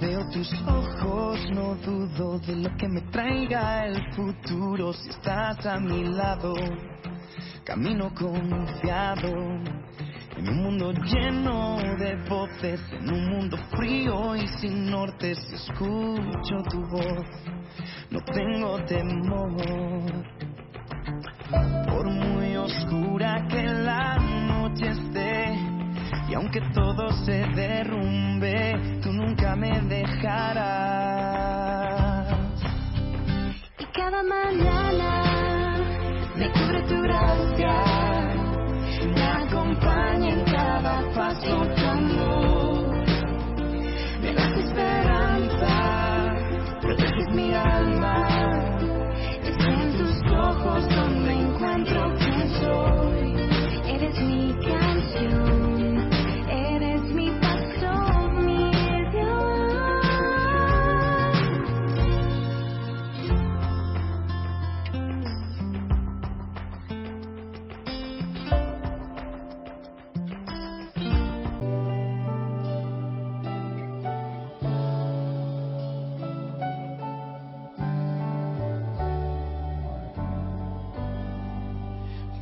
veo tus ojos, no dudo de lo que me traiga el futuro. Si estás a mi lado, camino confiado. En un mundo lleno de voces, en un mundo frío y sin norte, si escucho tu voz, no tengo temor. Por muy oscura que la noche esté, y aunque todo se derrumbe, tú nunca me dejarás. Y cada mañana me cubre tu gracia, me acompaña en cada paso tu amor. Me das esperanza, proteges mi alma. Es en tus ojos donde encuentro quién soy. Eres mi canción, eres mi pasión, mi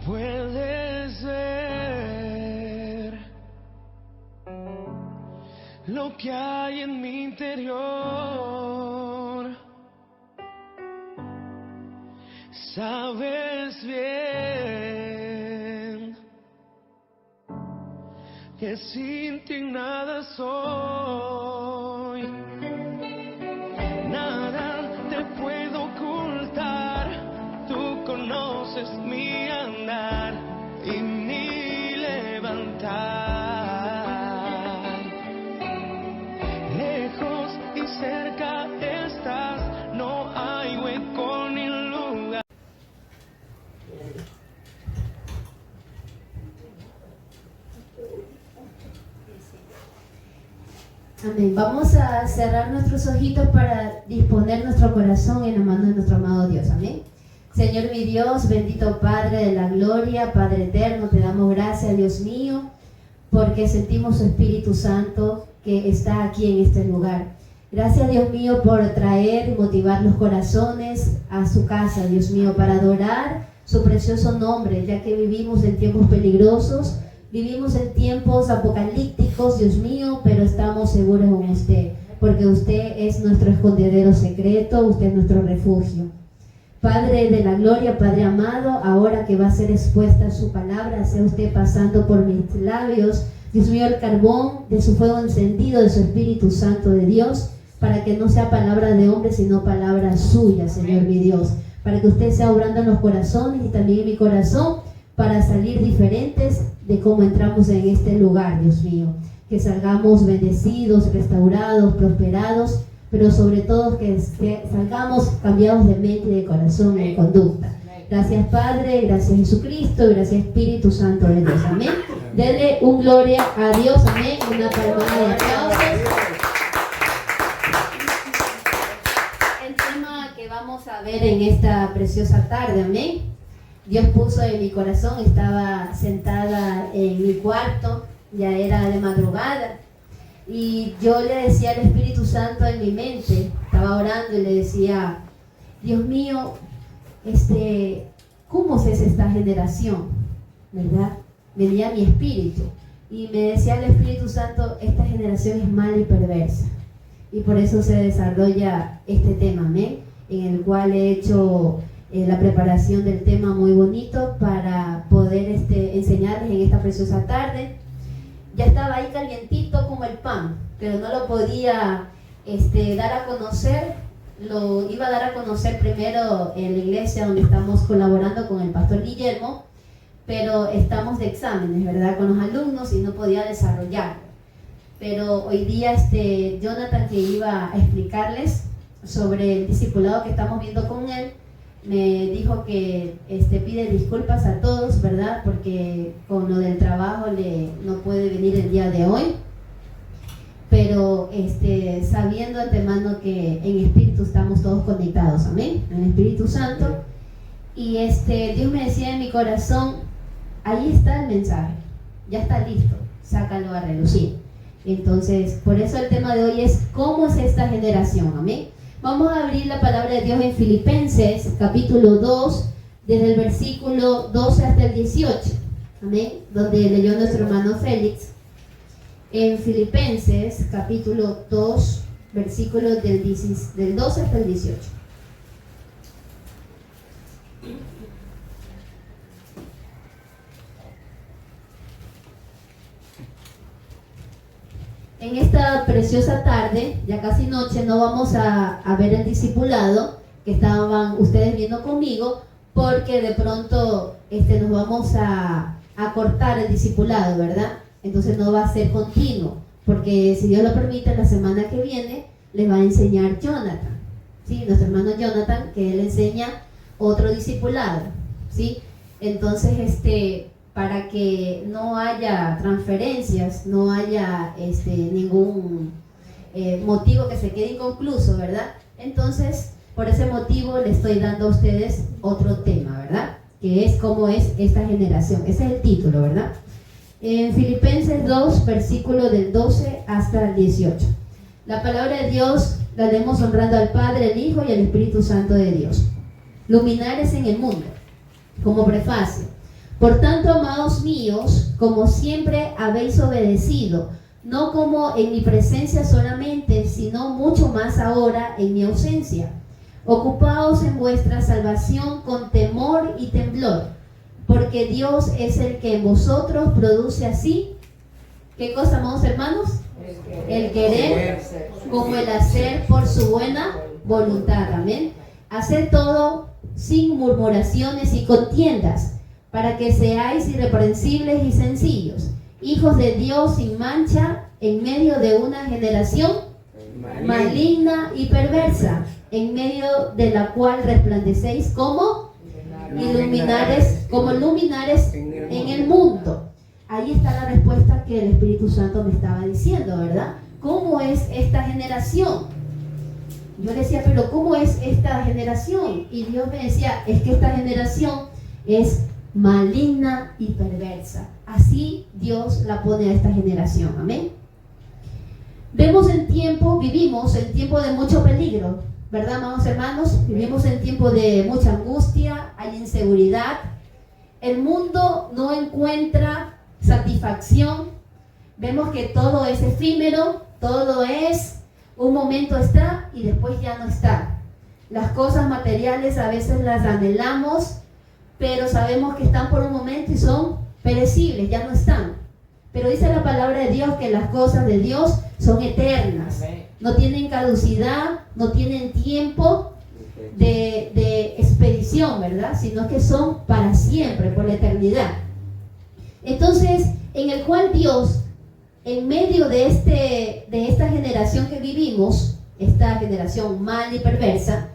Puedes ver lo que hay en mi interior. Sabes bien que sin ti nada soy. Nada te puedo ocultar. Tú conoces mi andar y mi levantar. Lejos y cerca estás, no hay hueco ni lugar. Amén. Vamos a cerrar nuestros ojitos para disponer nuestro corazón en la mano de nuestro amado Dios. Amén. Señor mi Dios, bendito Padre de la gloria, Padre eterno, te damos gracias, Dios mío, porque sentimos su Espíritu Santo que está aquí en este lugar. Gracias, Dios mío, por traer y motivar los corazones a su casa, Dios mío, para adorar su precioso nombre, ya que vivimos en tiempos peligrosos, vivimos en tiempos apocalípticos, Dios mío, pero estamos seguros en usted, porque usted es nuestro escondedero secreto, usted es nuestro refugio. Padre de la gloria, Padre amado, ahora que va a ser expuesta su palabra, sea usted pasando por mis labios, Dios mío, el carbón de su fuego encendido, de su Espíritu Santo de Dios, para que no sea palabra de hombre, sino palabra suya, Señor mi Dios, para que usted sea obrando en los corazones y también en mi corazón, para salir diferentes de cómo entramos en este lugar, Dios mío, que salgamos bendecidos, restaurados, prosperados, pero sobre todo que salgamos cambiados de mente y de corazón y de conducta. Gracias Padre, gracias Jesucristo, gracias Espíritu Santo de Dios. Amén. Denle un gloria a Dios. Amén. Una palmada de aplausos. El tema que vamos a ver en esta preciosa tarde, amén. Dios puso en mi corazón, estaba sentada en mi cuarto, ya era de madrugada. Y yo le decía al Espíritu Santo en mi mente, estaba orando y le decía, Dios mío, ¿cómo es esta generación? ¿Verdad? Venía mi espíritu y me decía el Espíritu Santo, esta generación es mala y perversa. Y por eso se desarrolla este tema, amén, en el cual he hecho la preparación del tema muy bonito para poder enseñarles en esta preciosa tarde. Ya estaba ahí calientito como el pan, pero no lo podía dar a conocer. Lo iba a dar a conocer primero en la iglesia donde estamos colaborando con el pastor Guillermo, pero estamos de exámenes, ¿verdad?, con los alumnos y no podía desarrollarlo. Pero hoy día Jonathan, que iba a explicarles sobre el discipulado que estamos viendo con él, me dijo que pide disculpas a todos, ¿verdad?, porque con lo del trabajo no puede venir el día de hoy, pero sabiendo de antemano que en espíritu estamos todos conectados, amén, en el Espíritu Santo. Y Dios me decía en mi corazón, ahí está el mensaje, ya está listo, sácalo a relucir. Entonces, por eso el tema de hoy es ¿cómo es esta generación? Amén. Vamos a abrir la palabra de Dios en Filipenses, capítulo 2, desde el versículo 12 hasta el 18. Amén. Donde leyó nuestro hermano Félix. En Filipenses, capítulo 2, versículos del 12 hasta el 18. En esta preciosa tarde, ya casi noche, no vamos a ver el discipulado que estaban ustedes viendo conmigo, porque de pronto nos vamos a cortar el discipulado, ¿verdad? Entonces no va a ser continuo, porque si Dios lo permite, la semana que viene les va a enseñar Jonathan, ¿sí? Nuestro hermano Jonathan, que él enseña otro discipulado, ¿sí? Entonces, para que no haya transferencias, no haya ningún motivo que se quede inconcluso, ¿verdad? Entonces, por ese motivo le estoy dando a ustedes otro tema, ¿verdad? Que es cómo es esta generación. Ese es el título, ¿verdad? En Filipenses 2, versículo del 12 hasta el 18. La palabra de Dios la leemos honrando al Padre, el Hijo y el Espíritu Santo de Dios. Luminares en el mundo, como prefacio. Por tanto, amados míos, como siempre habéis obedecido, no como en mi presencia solamente, sino mucho más ahora en mi ausencia. Ocupaos en vuestra salvación con temor y temblor, porque Dios es el que en vosotros produce así, ¿qué cosa, amados hermanos? El querer como el hacer por su buena voluntad, amén. Haced todo sin murmuraciones y contiendas, para que seáis irreprensibles y sencillos, hijos de Dios sin mancha, en medio de una generación maligna y perversa, en medio de la cual resplandecéis como luminares en el mundo. Ahí está la respuesta que el Espíritu Santo me estaba diciendo, ¿verdad? ¿Cómo es esta generación? Yo decía, pero ¿cómo es esta generación? Y Dios me decía, es que esta generación es maligna y perversa. Así Dios la pone a esta generación, amén. Vivimos en tiempo de mucho peligro, ¿verdad, amados hermanos? Vivimos en tiempo de mucha angustia, hay inseguridad. El mundo no encuentra satisfacción. Vemos que todo es efímero, todo es un momento está y después ya no está. Las cosas materiales a veces las anhelamos, pero sabemos que están por un momento y son perecibles, ya no están. Pero dice la palabra de Dios que las cosas de Dios son eternas, no tienen caducidad, no tienen tiempo de expedición, ¿verdad? Sino que son para siempre, por la eternidad. Entonces, en el cual Dios, en medio de esta generación que vivimos, esta generación mal y perversa,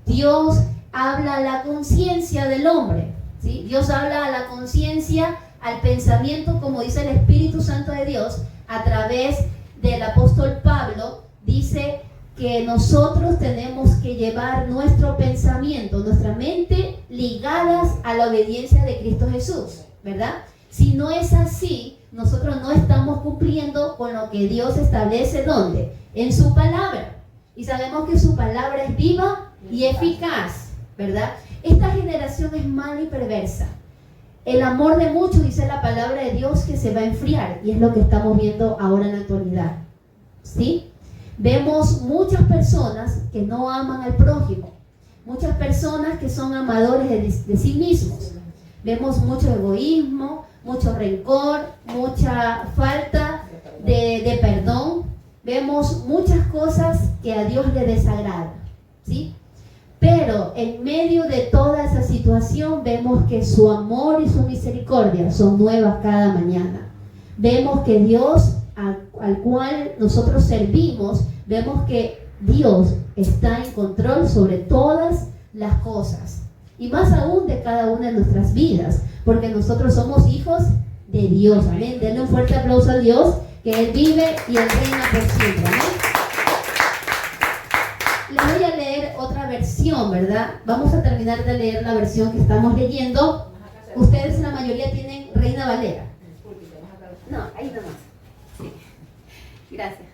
Dios habla a la conciencia del hombre, ¿sí? Dios habla a la conciencia, al pensamiento, como dice el Espíritu Santo de Dios, a través del apóstol Pablo, dice que nosotros tenemos que llevar nuestro pensamiento, nuestra mente, ligadas a la obediencia de Cristo Jesús, ¿verdad? Si no es así, nosotros no estamos cumpliendo con lo que Dios establece, ¿dónde? En su palabra. Y sabemos que su palabra es viva y eficaz, ¿verdad? Esta generación es mala y perversa. El amor de muchos, dice la palabra de Dios, que se va a enfriar, y es lo que estamos viendo ahora en la actualidad, ¿sí? Vemos muchas personas que no aman al prójimo, muchas personas que son amadores de sí mismos. Vemos mucho egoísmo, mucho rencor, mucha falta de perdón. Vemos muchas cosas que a Dios le desagradan, ¿sí? Pero en medio de toda esa situación vemos que su amor y su misericordia son nuevas cada mañana. Vemos que Dios al cual nosotros servimos, vemos que Dios está en control sobre todas las cosas. Y más aún de cada una de nuestras vidas, porque nosotros somos hijos de Dios, amén. Denle un fuerte aplauso a Dios, que Él vive y Él reina por siempre, amén. Les voy a leer otra versión, ¿verdad? Vamos a terminar de leer la versión que estamos leyendo. Ustedes la mayoría tienen Reina Valera. No, ahí nomás. Sí. Gracias.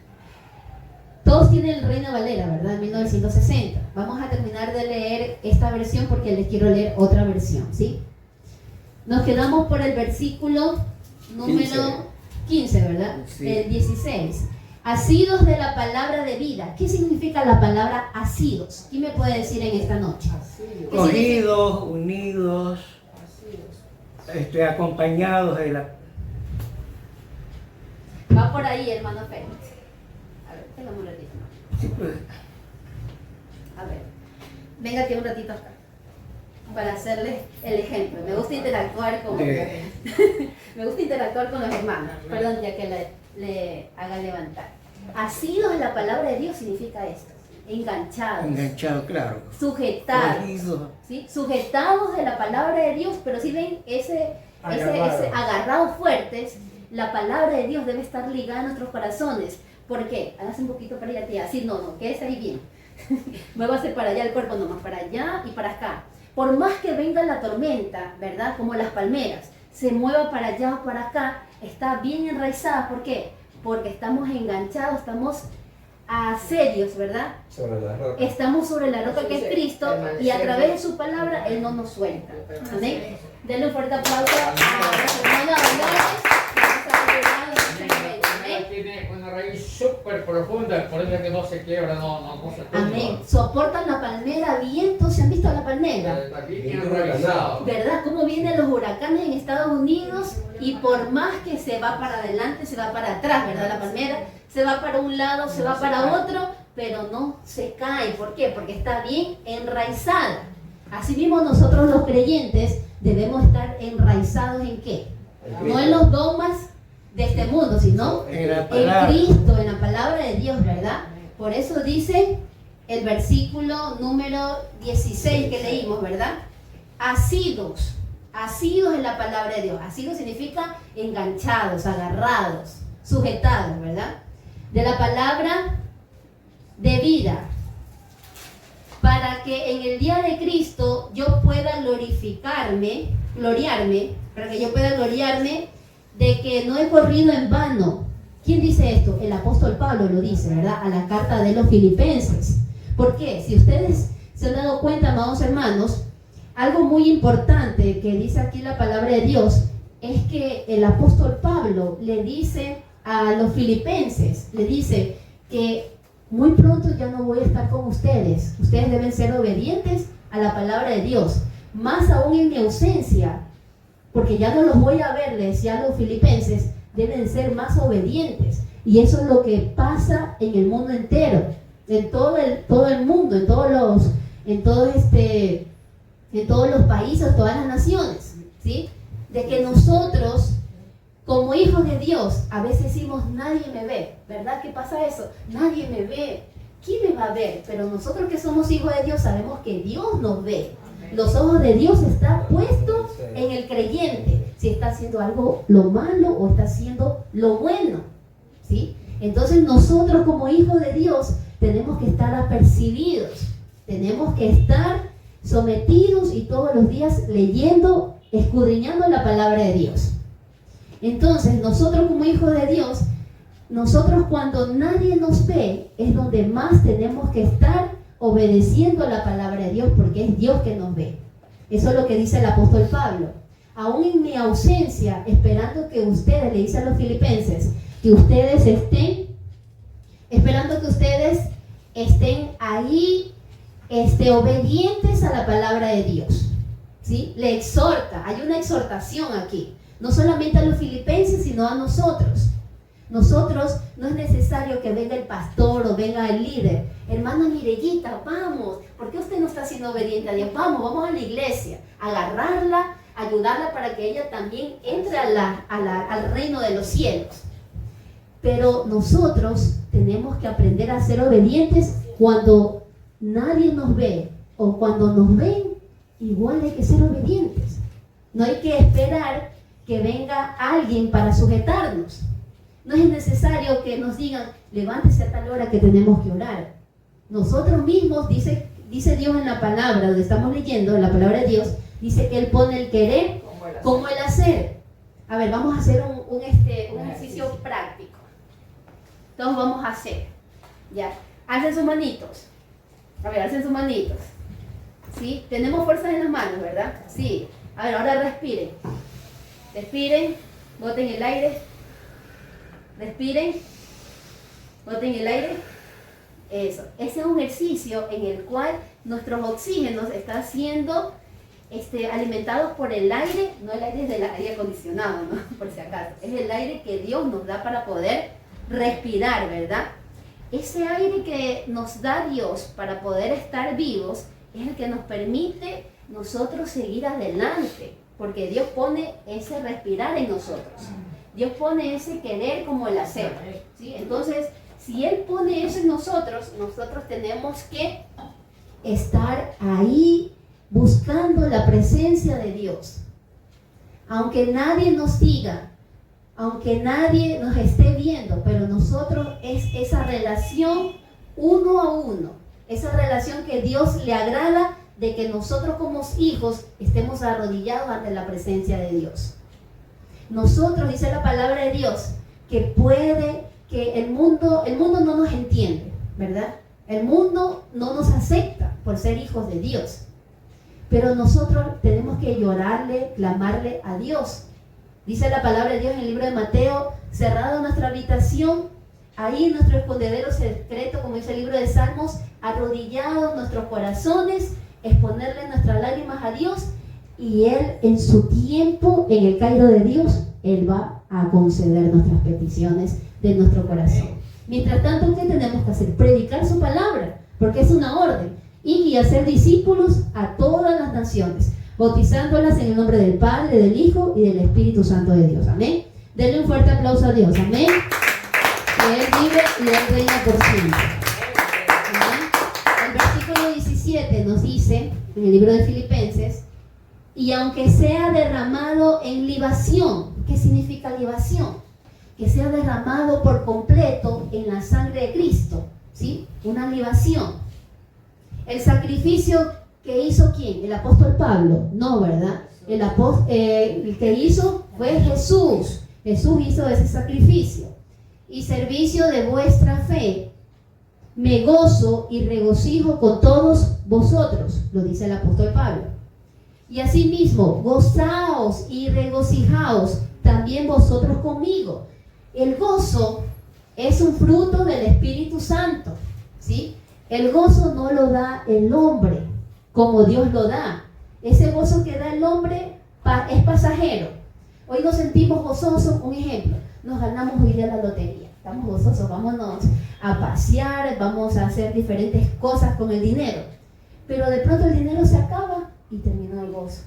Todos tienen el Reina Valera, ¿verdad? 1960. Vamos a terminar de leer esta versión porque les quiero leer otra versión, ¿sí? Nos quedamos por el versículo número 15, ¿verdad? Sí. El 16. Asidos de la palabra de vida. ¿Qué significa la palabra asidos? ¿Quién me puede decir en esta noche? ¿Qué Cogidos, unidos, acompañados de la... Va por ahí, hermano Félix. A ver, tengo un ratito. Sí, pues, A ver, venga aquí un ratito acá para hacerles el ejemplo. Me gusta interactuar con me gusta interactuar con los hermanos. Perdón, ya que le haga levantar. Asidos en la palabra de Dios significa esto: enganchados, enganchado, claro. sujetados, Cogidos. ¿sí? Sujetados de la palabra de Dios, pero si ven ese agarrados fuertes, la palabra de Dios debe estar ligada a nuestros corazones. ¿Por qué? Hágase un poquito para allá, así no, quédese ahí bien. Muévase para allá el cuerpo nomás, para allá y para acá. Por más que venga la tormenta, ¿verdad? Como las palmeras, se mueva para allá o para acá, está bien enraizada. ¿Por qué? Porque estamos enganchados, estamos serios, ¿verdad? Sobre la roca. Estamos sobre la roca que es Cristo y a través de su palabra Él no nos suelta. Amén. Denle un fuerte aplauso a nuestro hermano Dolores. Tiene una raíz súper profunda, por eso es que no se quiebra, no se tumba. Amén. Soportan la palmera, vientos. ¿Se han visto la palmera? Está bien enraizado. ¿Verdad? Cómo vienen los huracanes en Estados Unidos y por más que se va para adelante, se va para atrás, ¿verdad? La palmera se va para un lado, se va para otro, pero no se cae. ¿Por qué? Porque está bien enraizada. Asimismo, nosotros los creyentes debemos estar enraizados ¿en qué? No en los dogmas de este mundo, sino en Cristo, en la palabra de Dios, ¿verdad? Por eso dice el versículo número 16 que leímos, ¿verdad? Asidos en la palabra de Dios. Asidos significa enganchados, agarrados, sujetados, ¿verdad? De la palabra de vida, para que en el día de Cristo yo pueda gloriarme, para que yo pueda gloriarme de que no he corrido en vano. ¿Quién dice esto? El apóstol Pablo lo dice, ¿verdad? A la carta de los Filipenses. ¿Por qué? Si ustedes se han dado cuenta, amados hermanos, algo muy importante que dice aquí la palabra de Dios es que el apóstol Pablo le dice a los filipenses, le dice que muy pronto ya no voy a estar con ustedes. Ustedes deben ser obedientes a la palabra de Dios, más aún en mi ausencia, porque ya no los voy a ver, le decía a los filipenses, deben ser más obedientes. Y eso es lo que pasa en el mundo entero, en todo el mundo, en todos los países, todas las naciones, ¿sí? De que nosotros, como hijos de Dios, a veces decimos, nadie me ve, ¿verdad? ¿Qué pasa eso? Nadie me ve. ¿Quién me va a ver? Pero nosotros que somos hijos de Dios sabemos que Dios nos ve. Los ojos de Dios están puestos en el creyente, si está haciendo algo lo malo o está haciendo lo bueno, ¿sí? Entonces nosotros como hijos de Dios tenemos que estar apercibidos, tenemos que estar sometidos y todos los días leyendo, escudriñando la palabra de Dios. Entonces nosotros como hijos de Dios, nosotros cuando nadie nos ve es donde más tenemos que estar obedeciendo la palabra de Dios, porque es Dios que nos ve. Eso es lo que dice el apóstol Pablo. Aún en mi ausencia, esperando que ustedes, le dice a los filipenses, que ustedes estén, esperando que ustedes estén ahí, obedientes a la palabra de Dios, ¿sí? Le exhorta, hay una exhortación aquí, no solamente a los filipenses, sino a nosotros. Nosotros no es necesario que venga el pastor o venga el líder. Hermana Mirellita, vamos. ¿Por qué usted no está siendo obediente a Dios? Vamos a la iglesia, agarrarla, ayudarla para que ella también entre al reino de los cielos. Pero nosotros tenemos que aprender a ser obedientes cuando nadie nos ve o cuando nos ven, igual hay que ser obedientes. No hay que esperar que venga alguien para sujetarnos. No es necesario que nos digan, levántese a tal hora que tenemos que orar. Nosotros mismos, dice Dios en la palabra, donde estamos leyendo, en la palabra de Dios, dice que Él pone el querer como el hacer. A ver, vamos a hacer un ejercicio práctico. Todos vamos a hacer. Ya. Alcen sus manitos. A ver, alcen sus manitos. ¿Sí? Tenemos fuerzas en las manos, ¿verdad? Sí. A ver, ahora respiren. Respiren. Boten el aire. Respiren. Boten el aire. Eso. Ese es un ejercicio en el cual nuestros oxígenos están siendo alimentados por el aire, no el aire del aire acondicionado, ¿no? Por si acaso. Es el aire que Dios nos da para poder respirar, ¿verdad? Ese aire que nos da Dios para poder estar vivos es el que nos permite nosotros seguir adelante, porque Dios pone ese respirar en nosotros. Dios pone ese querer como el hacer, ¿sí? Entonces, si Él pone eso en nosotros, nosotros tenemos que estar ahí buscando la presencia de Dios. Aunque nadie nos diga, aunque nadie nos esté viendo, pero nosotros es esa relación uno a uno, esa relación que Dios le agrada, de que nosotros como hijos estemos arrodillados ante la presencia de Dios. Nosotros, dice la palabra de Dios, que el mundo no nos entiende, ¿verdad? El mundo no nos acepta por ser hijos de Dios. Pero nosotros tenemos que llorarle, clamarle a Dios. Dice la palabra de Dios en el libro de Mateo: cerrado nuestra habitación, ahí en nuestro escondedero secreto, como dice el libro de Salmos, arrodillados nuestros corazones, exponerle nuestras lágrimas a Dios, y Él en su tiempo, en el cairo de Dios, Él va a conceder nuestras peticiones de nuestro corazón. Mientras tanto, ¿qué tenemos que hacer? Predicar su palabra, porque es una orden. Y hacer discípulos a todas las naciones, bautizándolas en el nombre del Padre, del Hijo y del Espíritu Santo de Dios. Amén. Denle un fuerte aplauso a Dios. Amén. Que Él vive y Él reina por siempre. Amén. El versículo 17 nos dice, en el libro de Filipenses: y aunque sea derramado en libación. ¿Qué significa libación? Que sea derramado por completo en la sangre de Cristo, ¿sí? Una libación. El sacrificio que hizo ¿quién? ¿El apóstol Pablo? No, ¿verdad? El que hizo fue Jesús. Jesús hizo ese sacrificio. Y servicio de vuestra fe, me gozo y regocijo con todos vosotros, lo dice el apóstol Pablo. Y asimismo, gozaos y regocijaos también vosotros conmigo. El gozo es un fruto del Espíritu Santo, ¿sí? El gozo no lo da el hombre como Dios lo da. Ese gozo que da el hombre es pasajero. Hoy nos sentimos gozosos, un ejemplo, nos ganamos hoy día la lotería. Estamos gozosos, vámonos a pasear, vamos a hacer diferentes cosas con el dinero. Pero de pronto el dinero se acaba y terminó el gozo,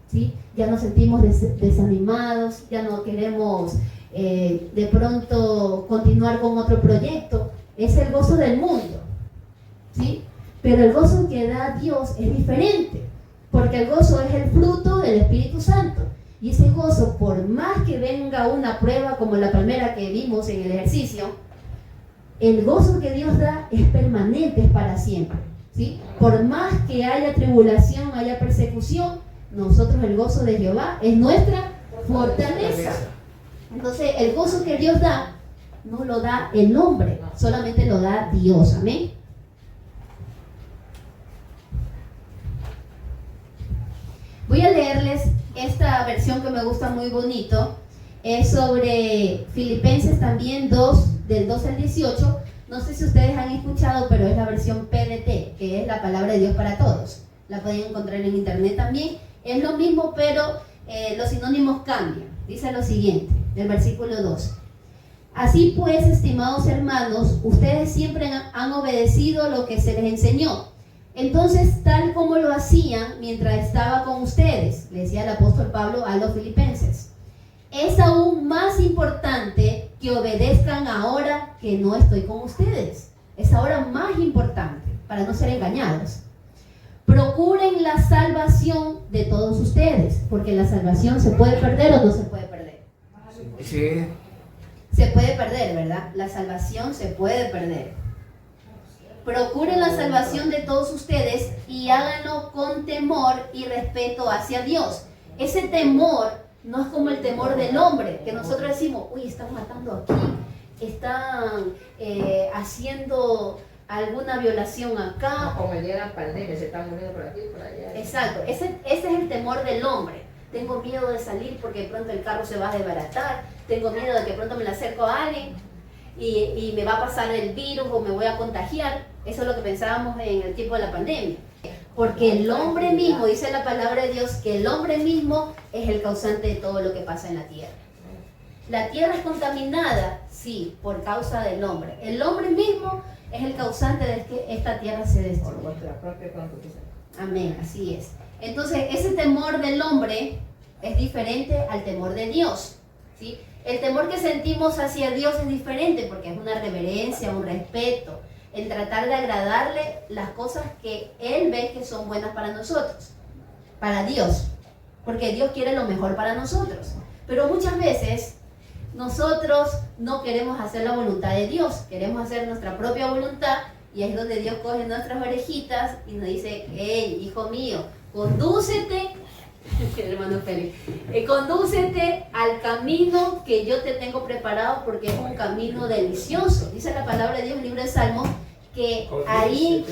¿sí? Ya nos sentimos desanimados, ya no queremos de pronto continuar con otro proyecto. Es el gozo del mundo, ¿sí? Pero el gozo que da Dios es diferente, porque el gozo es el fruto del Espíritu Santo. Y ese gozo, por más que venga una prueba como la primera que vimos en el ejercicio, el gozo que Dios da es permanente, es para siempre, ¿sí? Por más que haya tribulación, haya persecución, nosotros el gozo de Jehová es nuestra fortaleza. Entonces el gozo que Dios da no lo da el hombre, solamente lo da Dios. Amén. Voy a leerles esta versión que me gusta muy bonito. Es sobre Filipenses también 2, del 2 al 18. No sé si ustedes han escuchado, pero es la versión PDT, que es la palabra de Dios para todos. La pueden encontrar en internet también. Es lo mismo, pero los sinónimos cambian. Dice lo siguiente, del versículo 2. Así pues, estimados hermanos, ustedes siempre han obedecido lo que se les enseñó. Entonces, tal como lo hacían mientras estaba con ustedes, le decía el apóstol Pablo a los filipenses, es aún más importante que obedezcan ahora que no estoy con ustedes. Es ahora más importante, para no ser engañados. Procuren la salvación de todos ustedes, porque la salvación se puede perder o no se puede perder. Sí. Se puede perder, ¿verdad? La salvación se puede perder. Procuren la salvación de todos ustedes y háganlo con temor y respeto hacia Dios. Ese temor no es como el temor del hombre, que nosotros decimos, uy, están matando aquí, están haciendo alguna violación acá. No, como el día de la pandemia, se están muriendo por aquí y por allá. Exacto, ese es el temor del hombre. Tengo miedo de salir porque de pronto el carro se va a desbaratar, tengo miedo de que pronto me le acerco a alguien y me va a pasar el virus o me voy a contagiar. Eso es lo que pensábamos en el tiempo de la pandemia. Porque el hombre mismo, dice la palabra de Dios, que el hombre mismo es el causante de todo lo que pasa en la tierra. La tierra es contaminada, sí, por causa del hombre. El hombre mismo es el causante de que esta tierra se destruya. Por vuestra propia concupiscencia. Amén, así es. Entonces, ese temor del hombre es diferente al temor de Dios, ¿sí? El temor que sentimos hacia Dios es diferente porque es una reverencia, un respeto, el tratar de agradarle las cosas que Él ve que son buenas para nosotros, para Dios, porque Dios quiere lo mejor para nosotros. Pero muchas veces nosotros no queremos hacer la voluntad de Dios, queremos hacer nuestra propia voluntad y es donde Dios coge nuestras orejitas y nos dice: hey, hijo mío, condúcete, hermano Félix, condúcete al camino que yo te tengo preparado porque es un camino delicioso. Dice la palabra de Dios en el libro de Salmos que ahí,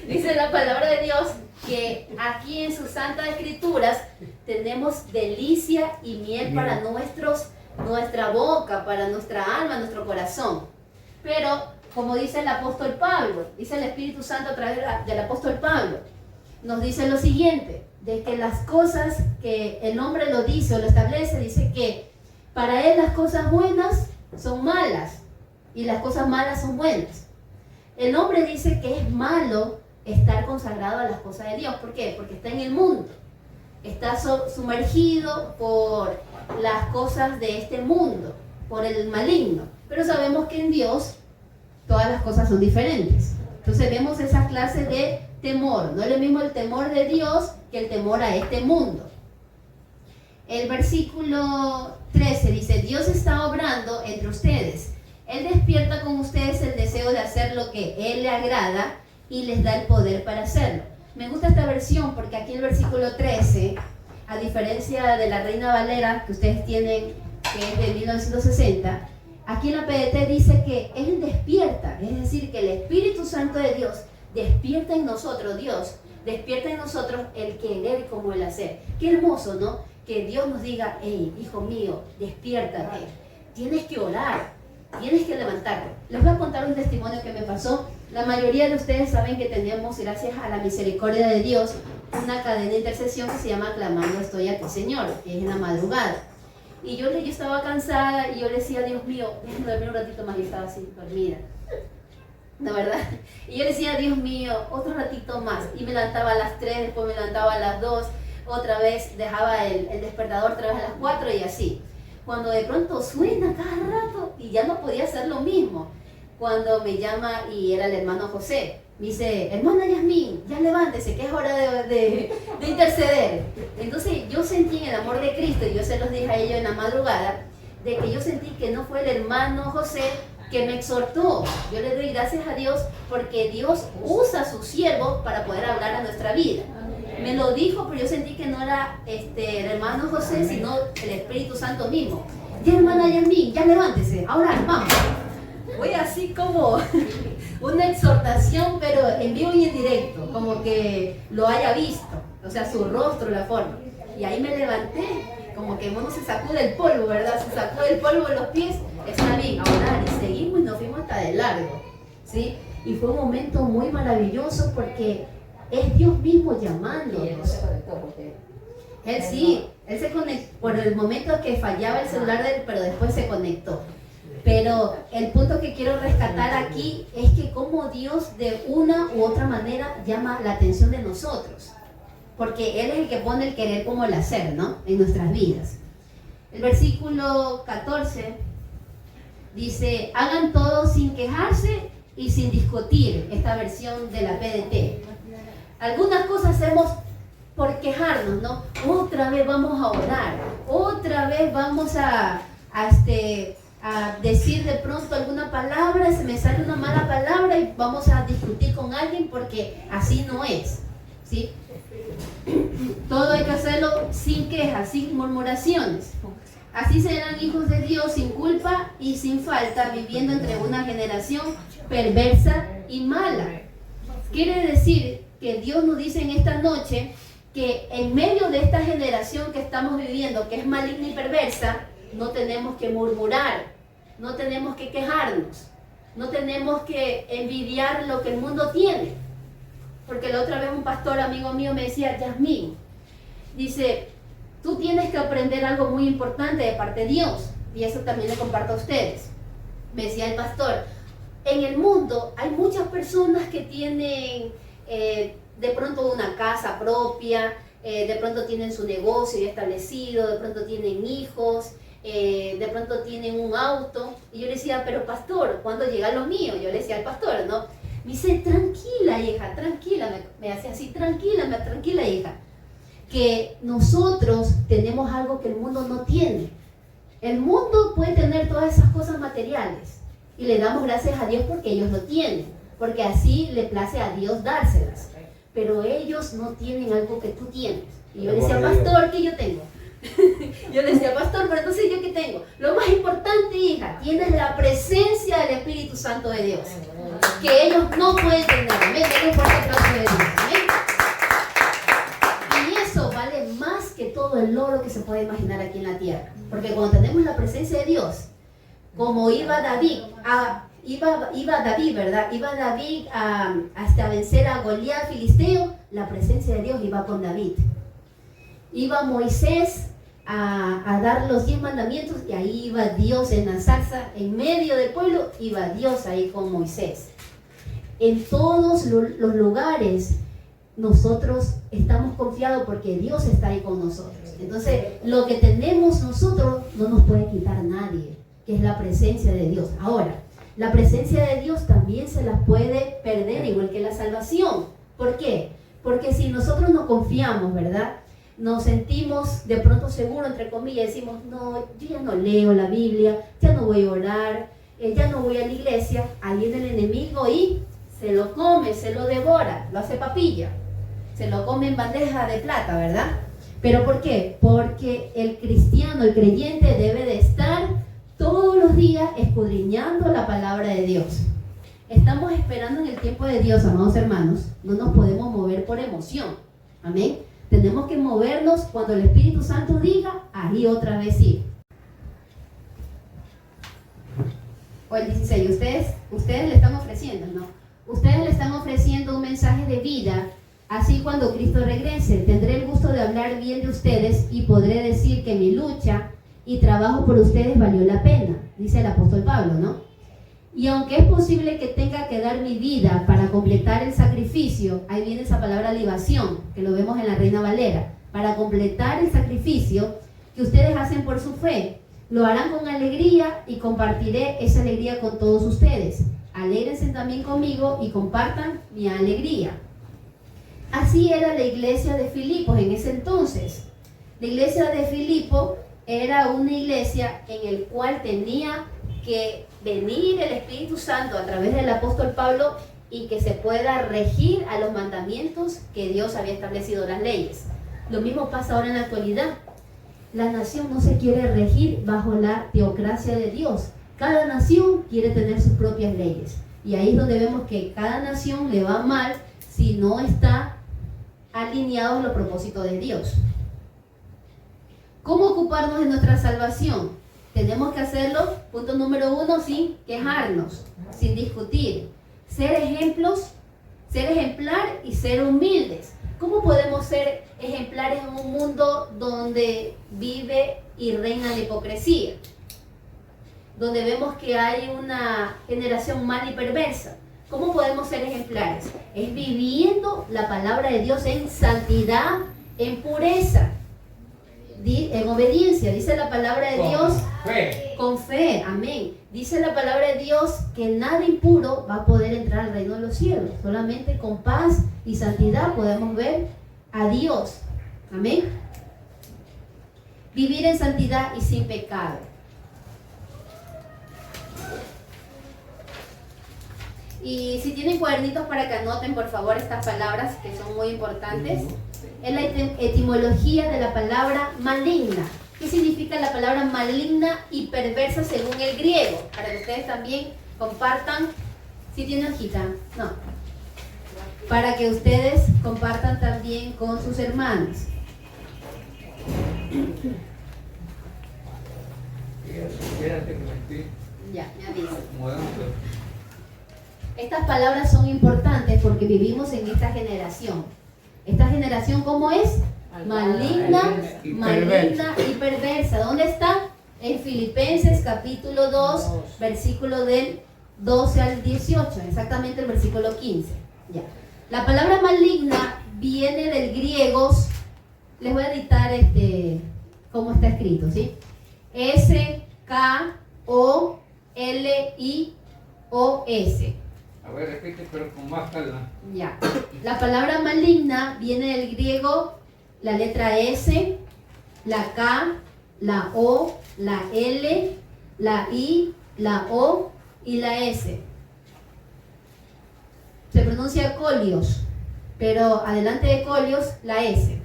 dice la palabra de Dios que aquí en sus santas escrituras tenemos delicia y miel para nuestra boca, para nuestra alma, nuestro corazón. Pero como dice el apóstol Pablo, dice el Espíritu Santo a través del apóstol Pablo, nos dice lo siguiente, de que las cosas que el hombre lo dice o lo establece, dice que para él las cosas buenas son malas y las cosas malas son buenas. El hombre dice que es malo estar consagrado a las cosas de Dios. ¿Por qué? Porque está en el mundo, está sumergido por las cosas de este mundo, por el maligno. Pero sabemos que en Dios todas las cosas son diferentes. Entonces vemos esa clase de temor. No es lo mismo el temor de Dios que el temor a este mundo. El versículo 13 dice: Dios está obrando entre ustedes. Él despierta con ustedes el deseo de hacer lo que Él le agrada y les da el poder para hacerlo. Me gusta esta versión porque aquí el versículo 13, a diferencia de la Reina Valera que ustedes tienen, que es de 1960, aquí en la PDT dice que Él despierta, es decir, que el Espíritu Santo de Dios despierta en nosotros, Dios despierta en nosotros el querer como el hacer. Qué hermoso, ¿no? Que Dios nos diga: hey, hijo mío, despiértate, tienes que orar, tienes que levantarte. Les voy a contar un testimonio que me pasó. La mayoría de ustedes saben que tenemos, gracias a la misericordia de Dios, una cadena de intercesión que se llama Clamando Estoy a Ti, Señor, que es en la madrugada. Y yo estaba cansada y yo le decía: Dios mío, déjame dormir un ratito más. Y estaba así, dormida, ¿no, verdad? Y yo le decía: Dios mío, otro ratito más. Y me levantaba a las 3, después me levantaba a las 2, otra vez dejaba el despertador otra vez a las 4 y así. Cuando de pronto suena cada rato y ya no podía hacer lo mismo. Cuando me llama y era el hermano José, me dice: hermana Yasmín, ya levántese, que es hora de interceder. Entonces yo sentí en el amor de Cristo, y yo se los dije a ellos en la madrugada, de que yo sentí que no fue el hermano José que me exhortó. Yo le doy gracias a Dios porque Dios usa a sus siervos para poder hablar a nuestra vida. Me lo dijo, pero yo sentí que no era el hermano José, sino el Espíritu Santo mismo. Ya, hermana Yasmín, ya levántese, ahora vamos. Voy así como una exhortación, pero en vivo y en directo, como que lo haya visto, o sea, su rostro, la forma. Y ahí me levanté, como que uno se sacude el polvo, ¿verdad? Se sacude el polvo de los pies, está bien, a orar, y seguimos y nos fuimos hasta de largo, ¿sí? Y fue un momento muy maravilloso porque es Dios mismo llamándonos. Y él no se conectó porque Él sí, él se conectó por el momento que fallaba el celular de él, pero después se conectó. Pero el punto que quiero rescatar aquí es que como Dios de una u otra manera llama la atención de nosotros, porque Él es el que pone el querer como el hacer, ¿no? En nuestras vidas. El versículo 14 dice: hagan todo sin quejarse y sin discutir. Esta versión de la PDT. Algunas cosas hacemos por quejarnos, ¿no? Otra vez vamos a orar, otra vez vamos a decir de pronto alguna palabra, se me sale una mala palabra y vamos a discutir con alguien porque así no es, ¿sí? Todo hay que hacerlo sin quejas, sin murmuraciones. Así serán hijos de Dios sin culpa y sin falta, viviendo entre una generación perversa y mala. Quiere decir que Dios nos dice en esta noche que en medio de esta generación que estamos viviendo, que es maligna y perversa, no tenemos que murmurar, no tenemos que quejarnos, no tenemos que envidiar lo que el mundo tiene. Porque la otra vez un pastor amigo mío me decía, Yasmín, dice, tú tienes que aprender algo muy importante de parte de Dios, y eso también le comparto a ustedes. Me decía el pastor, en el mundo hay muchas personas que tienen de pronto una casa propia, de pronto tienen su negocio ya establecido, de pronto tienen hijos, de pronto tienen un auto. Y yo le decía, pero pastor, ¿cuándo llega lo mío? Yo le decía al pastor, ¿no? Me dice, tranquila hija, tranquila, me hace así, tranquila hija, que nosotros tenemos algo que el mundo no tiene. El mundo puede tener todas esas cosas materiales y le damos gracias a Dios porque ellos lo tienen, porque así le place a Dios dárselas, pero ellos no tienen algo que tú tienes. Y yo le decía, pastor, ¿qué yo tengo? Yo le decía, pastor, pero entonces ¿yo qué tengo? Lo más importante, hija, tienes la presencia del Espíritu Santo de Dios, que ellos no pueden tener. Amén. Denle un fuerte aplauso de Dios. Amén. Y eso vale más que todo el oro que se puede imaginar aquí en la tierra, porque cuando tenemos la presencia de Dios, como iba David, ¿verdad? Iba David hasta vencer a Goliat filisteo, la presencia de Dios iba con David. Iba Moisés a dar los 10 mandamientos y ahí iba Dios en la zarza, en medio del pueblo, iba Dios ahí con Moisés. En todos los lugares nosotros estamos confiados porque Dios está ahí con nosotros. Entonces, lo que tenemos nosotros no nos puede quitar nadie, que es la presencia de Dios. Ahora, la presencia de Dios también se la puede perder, igual que la salvación. ¿Por qué? Porque si nosotros no confiamos, ¿verdad? Nos sentimos de pronto seguros, entre comillas, decimos, no, yo ya no leo la Biblia, ya no voy a orar, ya no voy a la iglesia. Ahí viene el enemigo y se lo come, se lo devora, lo hace papilla, se lo come en bandeja de plata, ¿verdad? ¿Pero por qué? Porque el cristiano, el creyente debe de estar todos los días escudriñando la palabra de Dios. Estamos esperando en el tiempo de Dios, amados hermanos, no nos podemos mover por emoción, amén. Tenemos que movernos cuando el Espíritu Santo diga, ahí otra vez sí. O el 16, ustedes le están ofreciendo, ¿no? Ustedes le están ofreciendo un mensaje de vida, así cuando Cristo regrese, tendré el gusto de hablar bien de ustedes y podré decir que mi lucha y trabajo por ustedes valió la pena, dice el apóstol Pablo, ¿no? Y aunque es posible que tenga que dar mi vida para completar el sacrificio, ahí viene esa palabra libación, que lo vemos en la Reina Valera, para completar el sacrificio que ustedes hacen por su fe, lo harán con alegría y compartiré esa alegría con todos ustedes. Alégrense también conmigo y compartan mi alegría. Así era la iglesia de Filipos en ese entonces. La iglesia de Filipos era una iglesia en el cual tenía que venir el Espíritu Santo a través del apóstol Pablo y que se pueda regir a los mandamientos que Dios había establecido, las leyes. Lo mismo pasa ahora en la actualidad. La nación no se quiere regir bajo la teocracia de Dios. Cada nación quiere tener sus propias leyes. Y ahí es donde vemos que cada nación le va mal si no está alineado a los propósitos de Dios. ¿Cómo ocuparnos de nuestra salvación? Tenemos que hacerlo, punto número 1, sin quejarnos, sin discutir. Ser ejemplos, ser ejemplar y ser humildes. ¿Cómo podemos ser ejemplares en un mundo donde vive y reina la hipocresía? Donde vemos que hay una generación mal y perversa. ¿Cómo podemos ser ejemplares? Es viviendo la palabra de Dios en santidad, en pureza, en obediencia. Dice la palabra de Dios con fe, amén. Dice la palabra de Dios que nada impuro va a poder entrar al reino de los cielos. Solamente con paz y santidad podemos ver a Dios, amén. Vivir en santidad y sin pecado. Y si tienen cuadernitos para que anoten por favor estas palabras que son muy importantes. Es la etimología de la palabra maligna. ¿Qué significa la palabra maligna y perversa según el griego? Para que ustedes también compartan. ¿Sí tiene hojita? No. Para que ustedes compartan también con sus hermanos. Espérate que me estoy Ya, me aviso. acomodando. Estas palabras son importantes porque vivimos en esta generación. ¿Esta generación cómo es? Maligna, maligna y perversa. ¿Dónde está? En Filipenses capítulo 2, versículo del 12 al 18, exactamente el versículo 15. Ya. La palabra maligna viene del griego, les voy a dictar cómo está escrito, ¿sí? S-K-O-L-I-O-S. A ver, repite, pero con más calma. Ya. La palabra maligna viene del griego, la letra S, la K, la O, la L, la I, la O y la S. Se pronuncia colios, pero adelante de colios la S.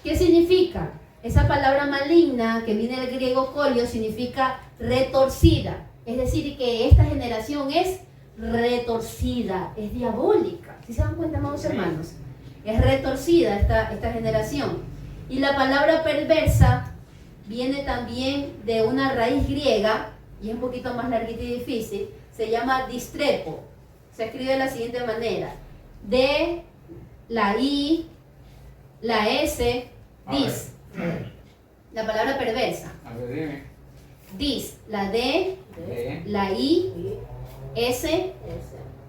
¿Qué significa? Esa palabra maligna que viene del griego colios significa retorcida. Es decir, que esta generación es retorcida, es diabólica. ¿Sí se dan cuenta, amados hermanos? Es retorcida esta generación. Y la palabra perversa viene también de una raíz griega, y es un poquito más larguita y difícil, se llama distrepo. Se escribe de la siguiente manera: D, la I, la S, dis. La palabra perversa. A ver, dime. Dis, la D, D, la I, S,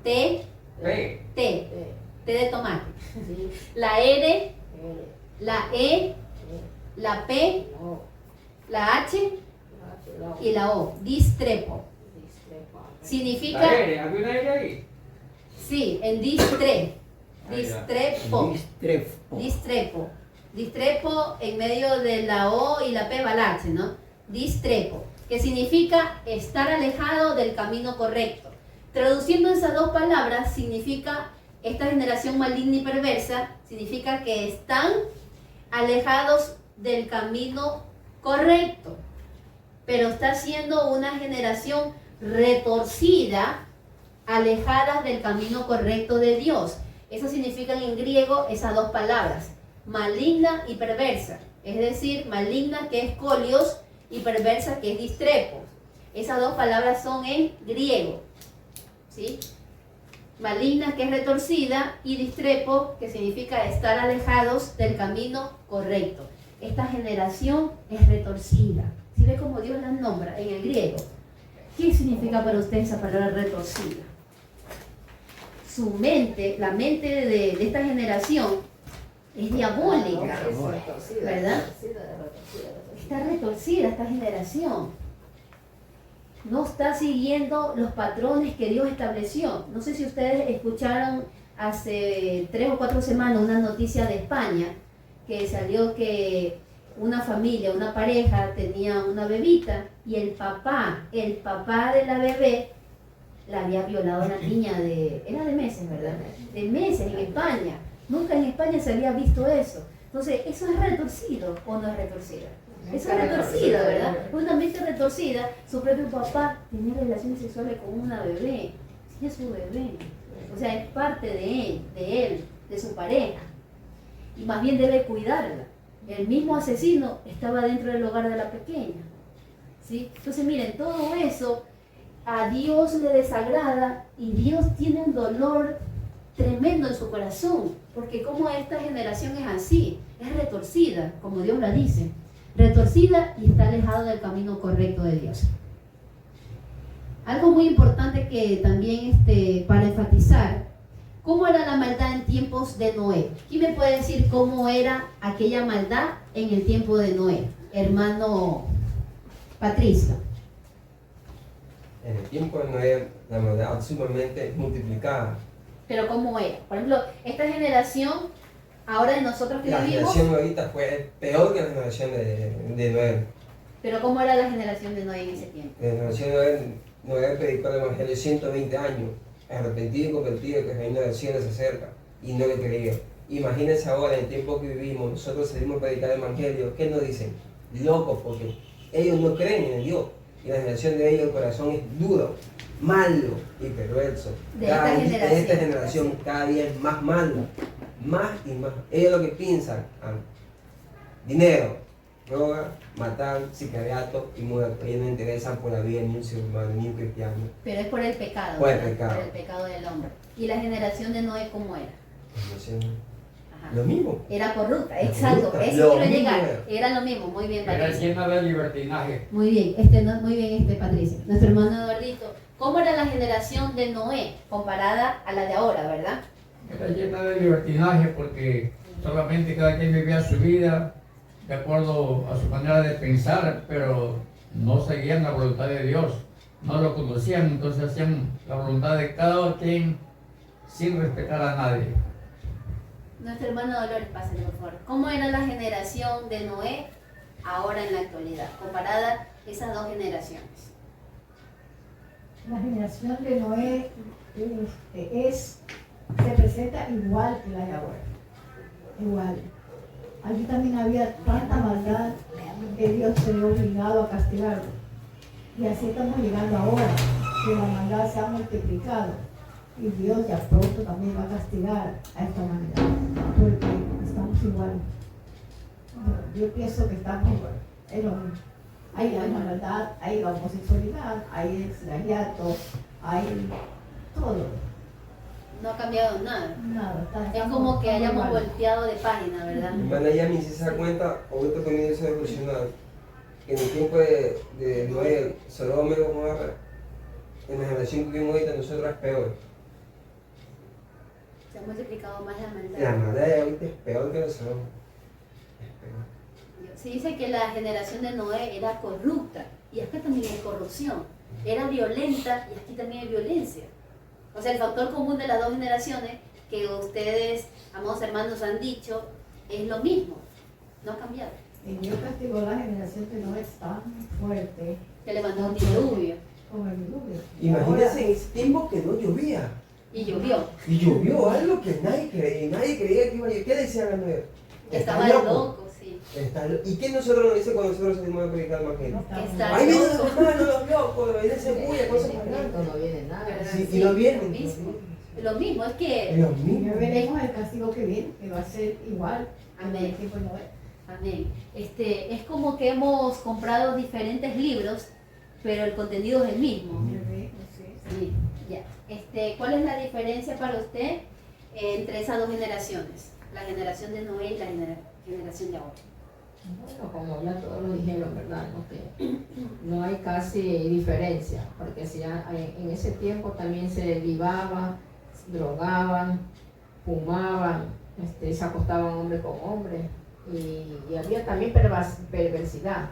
T, P, T, T de tomate. La R, la E, la P, la H y la O. Distrepo. Significa, la R, ¿había una R ahí? sí, en distre. Ah, ya. Distrepo. Distrepo. Distrepo. Distrepo en medio de la O y la P va la H, ¿no? Distrepo, que significa estar alejado del camino correcto. Traduciendo esas dos palabras, significa esta generación maligna y perversa, significa que están alejados del camino correcto, pero está siendo una generación retorcida, alejada del camino correcto de Dios. Eso significan en griego esas dos palabras, maligna y perversa, es decir, maligna que es colios y perversa que es distrepo. Esas dos palabras son en griego, ¿sí? Maligna que es retorcida y distrepo que significa estar alejados del camino correcto. Esta generación es retorcida. ¿Sí ve cómo Dios la nombra en el griego? ¿Qué significa para usted esa palabra retorcida? Su mente, la mente de esta generación es diabólica, ¿verdad? Está retorcida esta generación. No está siguiendo los patrones que Dios estableció. No sé si ustedes escucharon hace 3 o 4 semanas una noticia de España, que salió que una familia, una pareja tenía una bebita y el papá de la bebé la había violado a una niña era de meses, ¿verdad? De meses en España. Nunca en España se había visto eso. Entonces, ¿eso es retorcido o no es retorcido? Eso es retorcido, ¿verdad? Una mente retorcida, su propio papá tenía relaciones sexuales con una bebé. Sí, es su bebé. O sea, es parte de él, de su pareja. Y más bien debe cuidarla. El mismo asesino estaba dentro del hogar de la pequeña, ¿sí? Entonces, miren, todo eso a Dios le desagrada y Dios tiene un dolor tremendo en su corazón, porque como esta generación es así, es retorcida, como Dios la dice, retorcida y está alejado del camino correcto de Dios. Algo muy importante que también para enfatizar, ¿cómo era la maldad en tiempos de Noé? ¿Quién me puede decir cómo era aquella maldad en el tiempo de Noé? Hermano Patricio. En el tiempo de Noé, la maldad sumamente multiplicada. Pero ¿cómo era? Por ejemplo, esta generación, ahora de nosotros que La vivimos, generación ahorita fue peor que la generación de Noé. pero ¿cómo era la generación de Noé en ese tiempo? La generación de Noé predicó el Evangelio 120 años, arrepentido y convertido, que el reino del cielo se acerca, y no le creía. Imagínense ahora, en el tiempo que vivimos, nosotros salimos a predicar el Evangelio, ¿qué nos dicen? locos porque ellos no creen en Dios. Y la generación de ellos, el corazón es duro, malo y perverso. De esta generación. Cada día es más malo, más y más. Ellos lo que piensan, dinero, droga, matar, sicariato y muerte. Ellos no interesan por la vida ni un ser humano, ni un cristiano. Pero es por el pecado. Por el ¿verdad? pecado. Por el pecado del hombre. ¿Y la generación de Noé cómo era? Ajá. Lo mismo. Era corrupta, Lo exacto. corrupta. Eso Lo quiero mismo llegar. Era lo mismo. Muy bien, Era Patricia. llena de libertinaje. Muy bien, muy bien, Patricia. Nuestro hermano Eduardito. ¿Cómo era la generación de Noé comparada a la de ahora, verdad? Era llena de libertinaje porque solamente cada quien vivía su vida de acuerdo a su manera de pensar, pero no seguían la voluntad de Dios, no lo conocían, entonces hacían la voluntad de cada quien sin respetar a nadie. Nuestro hermano Dolores, pásale por favor. ¿Cómo era la generación de Noé ahora en la actualidad, comparada a esas dos generaciones? La generación de Noé se presenta igual que la de ahora. Igual. Allí también había tanta maldad que Dios se vio obligado a castigarlo. Y así estamos llegando ahora, que la maldad se ha multiplicado. Y Dios ya pronto también va a castigar a esta humanidad, porque estamos igual. Yo pienso que estamos igual, es lo mismo. Hay la maldad, hay la homosexualidad, hay el sicariato, hay todo. No ha cambiado nada. Nada, Es como que estamos hayamos igual. volteado de página, ¿verdad? Hermana Yami, si se da cuenta, ahorita también eso es evolucionado. En el tiempo de Noé, Sodoma y Gomorra, en la generación que vivimos ahorita, nosotros es peor. Se ha multiplicado más la maldad. La maldad de ahorita es peor que la Sodoma. Es peor. Se dice que la generación de Noé era corrupta, y acá también hay corrupción. Era violenta, y aquí también hay violencia. O sea, el factor común de las dos generaciones, que ustedes, amados hermanos, han dicho, es lo mismo. No ha cambiado. Y Dios castigó a la generación que no es tan fuerte Que le mandó un diluvio, como el diluvio. Imagínense en ese tiempo que no llovía. y llovió. Y llovió algo que nadie creía que iba a llover. ¿Qué decían a Noé? Que Está estaba loco, sí. ¿Y qué nosotros nos dicen cuando nosotros salimos a predicar el evangelio? Está Ahí vienen loco. los hermanos, los locos, ahí se bulla, cosas para acá. No viene nada. Sí, Sí, y no vienen. Lo mismo. Lo mismo, es que... Es lo Y mismo. ya veremos el castigo que viene, que va a ser igual que Amén. el tiempo de Noé. Amén. Es como que hemos comprado diferentes libros, pero el contenido es el mismo. Sí, ya. ¿Cuál es la diferencia para usted entre esas dos generaciones? La generación de Noé y la generación de ahora. Bueno, como ya todos lo dijeron, ¿verdad? ¿No? Que no hay casi diferencia, porque si en ese tiempo también se libaban, drogaban, fumaban, se acostaban hombre con hombre, y había también perversidad,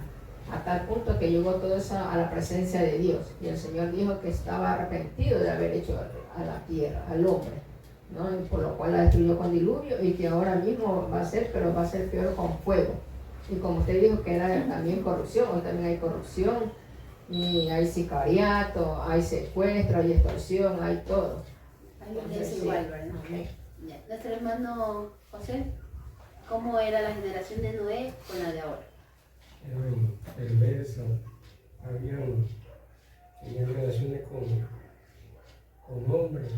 a tal punto que llegó todo eso a la presencia de Dios, y el Señor dijo que estaba arrepentido de haber hecho a la tierra, al hombre, ¿no? Y por lo cual la destruyó con diluvio, y que ahora mismo va a ser, pero va a ser peor con fuego. Y como usted dijo que era también corrupción, hoy también hay corrupción, y hay sicariato, hay secuestro, hay extorsión, hay todo. Hay violencia igual, ¿verdad? Amén. Ya. Nuestro hermano José, ¿cómo era la generación de Noé con la de ahora? Eran perversos, tenían relaciones con hombres,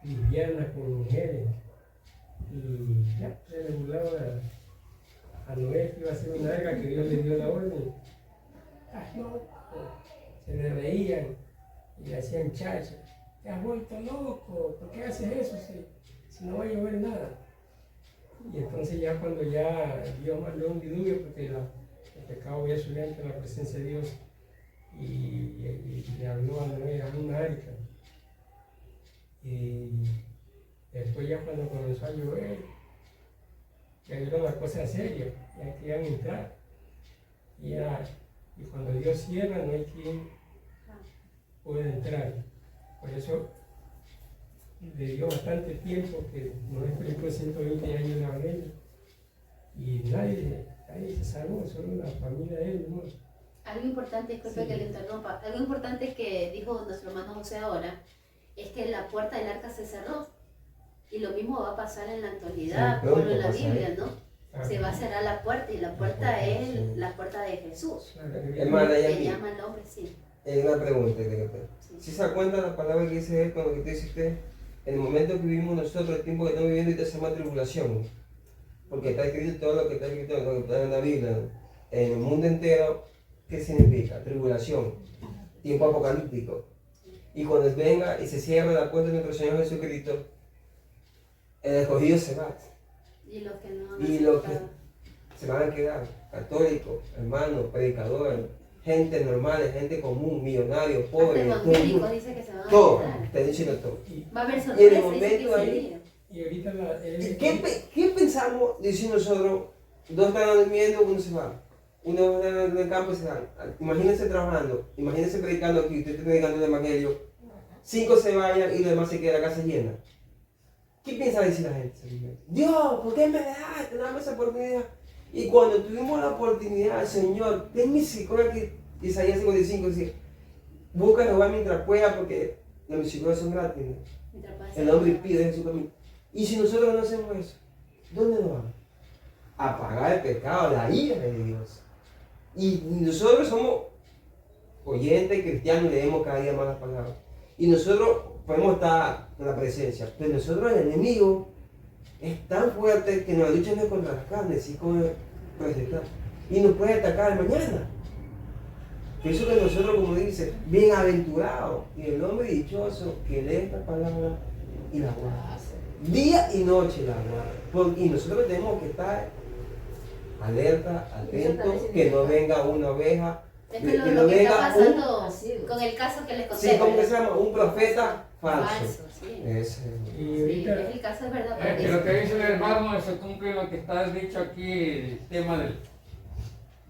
lesbianas con mujeres, y ya se le burlaba a Noé que iba a ser una alga que Dios le dio la orden. ¡Estás loco! Se le reían y le hacían chacha. ¡Te has vuelto loco! ¿Por qué haces eso si no va a llover nada? Y entonces ya cuando ya Dios mandó un diluvio, porque el pecado había subido ante la presencia de Dios, y le habló a Noé a una arca. Y después ya cuando comenzó a llover, ya vieron la cosa seria, ya querían entrar. Y cuando Dios cierra, no hay quien pueda entrar. Por eso le dio bastante tiempo, que no es predicó 120 años en la Evangelio, y nadie se salvó, solo la familia de él, ¿no? Algo importante, disculpe Sí. que le interrumpa, algo importante que dijo nuestro hermano José ahora, es que la puerta del arca se cerró. Y lo mismo va a pasar en la actualidad, Sí, por pronto en la pasa, Biblia, ¿no? se va a cerrar la puerta y la puerta es la puerta de Jesús. Hermana, y Que aquí, llama el hombre, sí. una pregunta. Sí. ¿Sí se da cuenta la palabra que dice él con lo que dice usted? En el momento que vivimos nosotros, el tiempo que estamos viviendo, ahorita se llama tribulación. Porque está escrito todo lo que está escrito en lo que está en la Biblia, ¿no? En el mundo entero, ¿qué significa? Tribulación, tiempo apocalíptico. Y cuando venga y se cierre la puerta de nuestro Señor Jesucristo, el escogido se va. Y los que no han Y los que aceptado. se van a quedar, católicos, hermanos, predicadores, gente normal, gente común, millonarios, pobres, Hasta evangélicos dice que se van a todo, quedar. te diciendo todo. Va a haber Y en sorpresa, el dice que momento ese ahí, día. Y ahorita ¿Qué pensamos decir nosotros? Dos están durmiendo, uno se va. Uno está en el campo y se va. Imagínense trabajando, imagínense predicando aquí, usted está predicando el evangelio. 5 se vayan y los demás se quedan la casa llena. ¿Qué piensa decir la gente? Dios, ¿por qué me dejaste? Dame esa oportunidad. Y cuando tuvimos la oportunidad, Señor, ten misericordia, que Isaías 55 dice, busca a Jehová mientras pueda, porque las misericordias son gratis. ¿No? El hombre pide en su camino. Y si nosotros no hacemos eso, ¿dónde nos vamos? A pagar el pecado, la ira de Dios. Y nosotros somos oyentes cristianos y leemos cada día más las palabras. Y nosotros podemos estar en la presencia, pero nosotros el enemigo es tan fuerte que nuestra lucha no es contra las carnes, sino con el pecado. Y nos puede atacar mañana. Por eso que nosotros, como dice, bienaventurados y el hombre dichoso que lee esta palabra y la guarda. Día y noche la guarda. Y nosotros tenemos que estar alerta, atentos, que no venga una oveja. Es que lo que está pasando con el caso que les conté. Sí, ¿cómo que se llama? Un profeta falso. Sí. Ese. y Sí, ahorita es el caso, es verdad. Que lo que dice el hermano se cumple lo que está dicho aquí, el tema del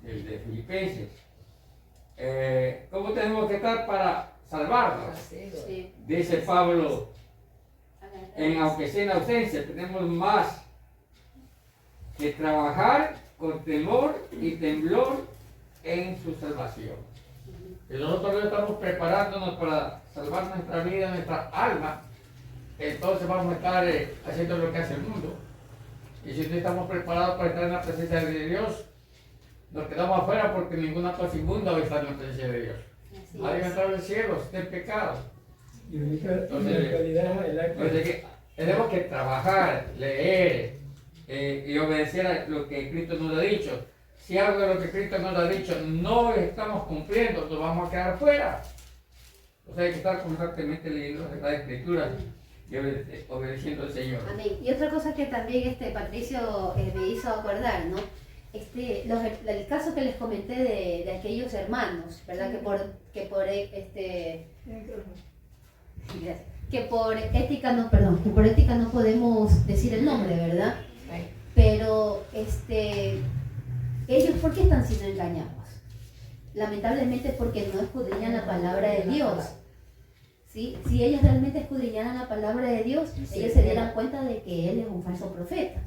de Filipenses. ¿Cómo tenemos que estar para salvarnos? Sí. Dice Pablo, aunque sea en ausencia, tenemos más que trabajar con temor y temblor en su salvación. Y nosotros estamos preparándonos para salvar nuestra vida, nuestra alma. Entonces vamos a estar haciendo lo que hace el mundo. Y si no estamos preparados para estar en la presencia de Dios, nos quedamos afuera porque ninguna cosa inmunda va a estar en la presencia de Dios. Nadie va a entrar al cielo, está en pecado. y ahorita en la Entonces, actualidad el acto Entonces, tenemos que trabajar, leer y obedecer a lo que Cristo nos ha dicho. Si algo de lo que Cristo nos ha dicho no estamos cumpliendo, nos vamos a quedar fuera. O sea, hay que estar constantemente leyendo las Escrituras y obedeciendo al Señor. Amén. Y otra cosa que también Patricio me hizo acordar, ¿no? El caso que les comenté de aquellos hermanos, ¿verdad? Que por ética no podemos decir el nombre, ¿verdad? Pero ellos, ¿por qué están siendo engañados? Lamentablemente porque no escudriñan la palabra de Dios. ¿Sí? Si ellos realmente escudriñaran la palabra de Dios, ellos se dieran cuenta de que Él es un falso profeta.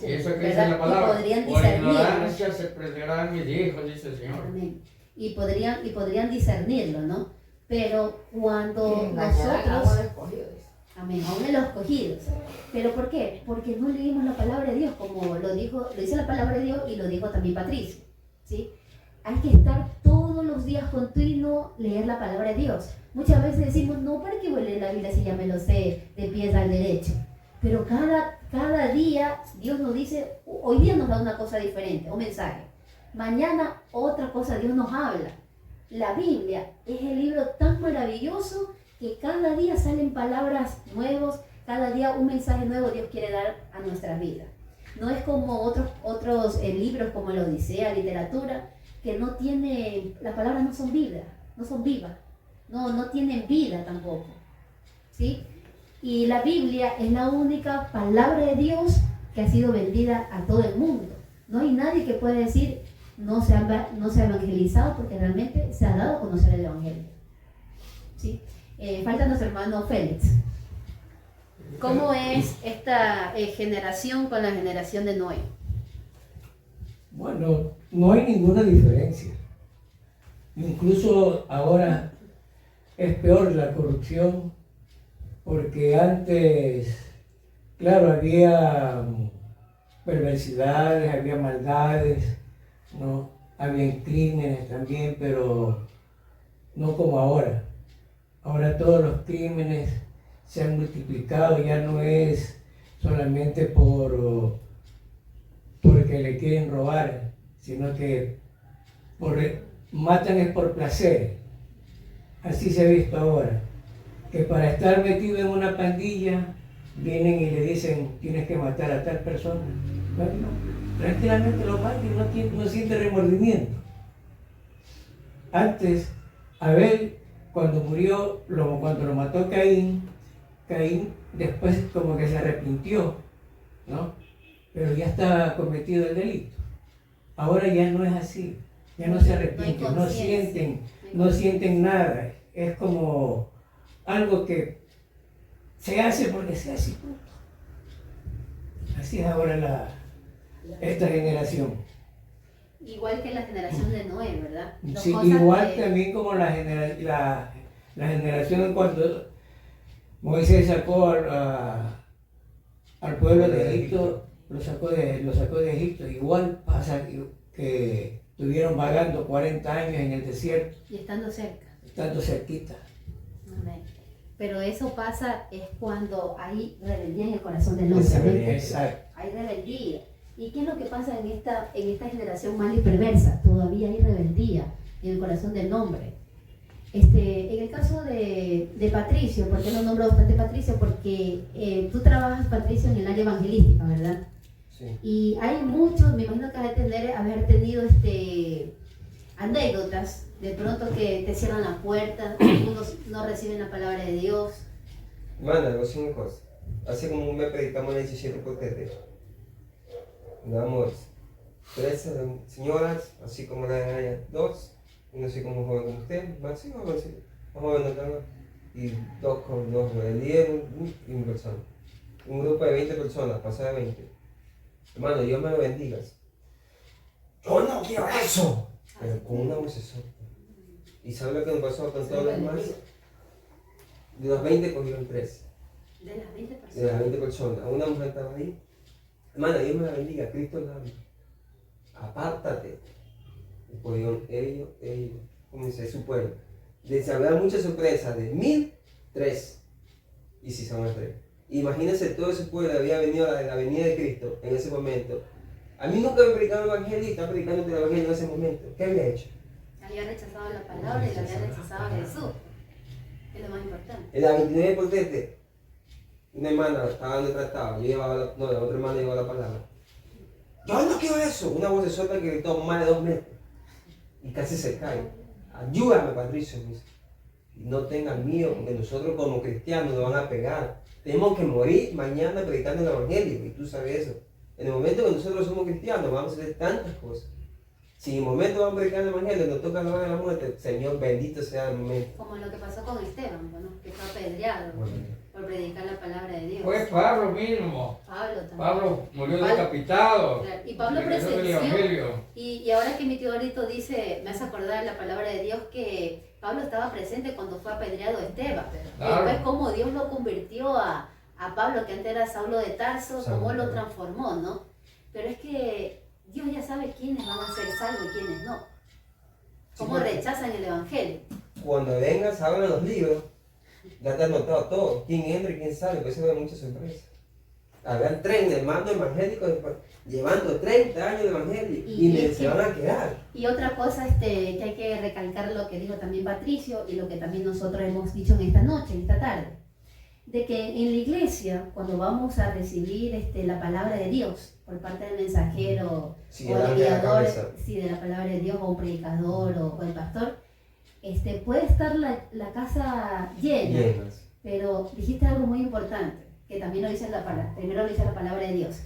Y eso que dice ¿verdad? la palabra, Y podrían por discernirlo. ignorancia se perderán mis hijos, dice el Señor. Amén. Y podrían discernirlo, ¿no? Pero cuando nosotros... Amén, aún en los escogidos. ¿Pero por qué? Porque no leímos la palabra de Dios, como lo dice la palabra de Dios y lo dijo también Patricio. ¿Sí? Hay que estar todos los días continuo, leer la palabra de Dios. Muchas veces decimos, no, ¿para qué voy a leer la Biblia si ya me lo sé de pies al derecho? Pero cada día Dios nos dice, hoy día nos da una cosa diferente, un mensaje. Mañana otra cosa Dios nos habla. La Biblia es el libro tan maravilloso que cada día salen palabras nuevas, cada día un mensaje nuevo Dios quiere dar a nuestra vida. No es como otros libros como la Odisea, literatura, que no tiene, las palabras no son vivas, no tienen vida tampoco. ¿Sí? Y la Biblia es la única palabra de Dios que ha sido vendida a todo el mundo. No hay nadie que pueda decir no se ha evangelizado porque realmente se ha dado a conocer el Evangelio. ¿Sí? Falta nuestro hermano Félix. ¿Cómo es esta generación con la generación de Noé? Bueno, no hay ninguna diferencia. Incluso ahora es peor la corrupción, porque antes, claro, había perversidades, había maldades, ¿no? Había crímenes también, pero no como ahora. Ahora todos los crímenes se han multiplicado, ya no es solamente porque le quieren robar, sino que matan es por placer. Así se ha visto ahora, que para estar metido en una pandilla vienen y le dicen tienes que matar a tal persona. Bueno, tranquilamente lo matan y no siente remordimiento. Antes, Abel, cuando murió, cuando lo mató Caín después como que se arrepintió, ¿no? Pero ya estaba cometido el delito. Ahora ya no es así, ya no se arrepienten, no sienten nada. Es como algo que se hace porque se hace, punto. Así es ahora esta generación. Igual que la generación de Noé, ¿verdad? Sí, igual también como la generación cuando Moisés sacó al pueblo de Egipto, lo sacó de Egipto. Igual pasa que estuvieron vagando 40 años en el desierto. Y estando cerca. Estando cerquita. Amén. Pero eso pasa es cuando hay rebeldía en el corazón del hombre. Exacto. Hay rebeldía. ¿Y qué es lo que pasa en esta generación mala y perversa? Todavía hay rebeldía en el corazón del hombre. En el caso de Patricio, ¿por qué lo nombro bastante Patricio? Porque tú trabajas, Patricio, en el área evangelística, ¿verdad? Sí. Y hay muchos, me imagino que haber tenido anécdotas, de pronto que te cierran la puerta, algunos no reciben la palabra de Dios. Hermana, le voy a decir una cosa. Hace como un mes predicamos en el 17 por TT. Damos 3 señoras, así como la de ella, 2. Uno así como joven como usted, más joven acá, y 2 rebelías y una persona. Un grupo de 20 personas, pasa de 20. Hermano, Dios me lo bendiga. Yo no quiero eso. Pero con una vocesota. ¿Y sabe lo que nos pasó con todos los demás? De los 20 cogieron 13. De las 20 personas. De las 20 personas. Una mujer estaba ahí. Hermana, Dios me la bendiga, Cristo la ama. Apártate. Y pudieron ellos, como dice su pueblo. Les habrá muchas sorpresas, de 1000, 3. Y si son 3. Imagínense, todo ese pueblo había venido a la venida de Cristo en ese momento. A mí nunca me predicaba el evangelio y estaba predicando el evangelio en ese momento. ¿Qué había hecho? Había rechazado la palabra y había rechazado a Jesús. Es lo más importante. En la 29 por Tete, una hermana estaba dando tratado. Yo llevaba la otra hermana llevaba la palabra. Yo no quiero eso. Una vocesota que gritó más de 2 metros. Y casi se cae. Ayúdame, Patricio. Y no tengan miedo, porque nosotros como cristianos nos van a pegar. Tenemos que morir mañana predicando el evangelio. Y tú sabes eso. En el momento que nosotros somos cristianos, vamos a hacer tantas cosas. Si en el momento vamos a predicar el evangelio, nos toca la hora de la muerte, Señor, bendito sea el momento. Como lo que pasó con Esteban, ¿no? Que fue apedreado por predicar la palabra de Dios. Fue Pablo mismo. Pablo también. Pablo murió decapitado. Claro. Y Pablo presenció. Y ahora que mi tío Arito dice, me hace acordar la palabra de Dios que Pablo estaba presente cuando fue apedreado Esteban. Claro. Y después cómo Dios lo convirtió a Pablo, que antes era Saulo de Tarso, cómo lo transformó, ¿no? Pero es que Dios ya sabe quiénes van a ser salvos y quiénes no. Cómo rechazan el evangelio. Cuando vengas, abran los libros, ya te has notado todo. Quién entra y quién sale, pues eso da mucha sorpresa. Habrán 30 hermanos evangélicos llevando 30 años de evangelio y se van a quedar. Y otra cosa que hay que recalcar lo que dijo también Patricio y lo que también nosotros hemos dicho en esta noche, en esta tarde, de que en la iglesia, cuando vamos a recibir la palabra de Dios por parte del mensajero o del guiador, de la palabra de Dios, o un predicador o el pastor, puede estar la casa llena, pero dijiste algo muy importante, que también lo dice primero lo dice la palabra de Dios,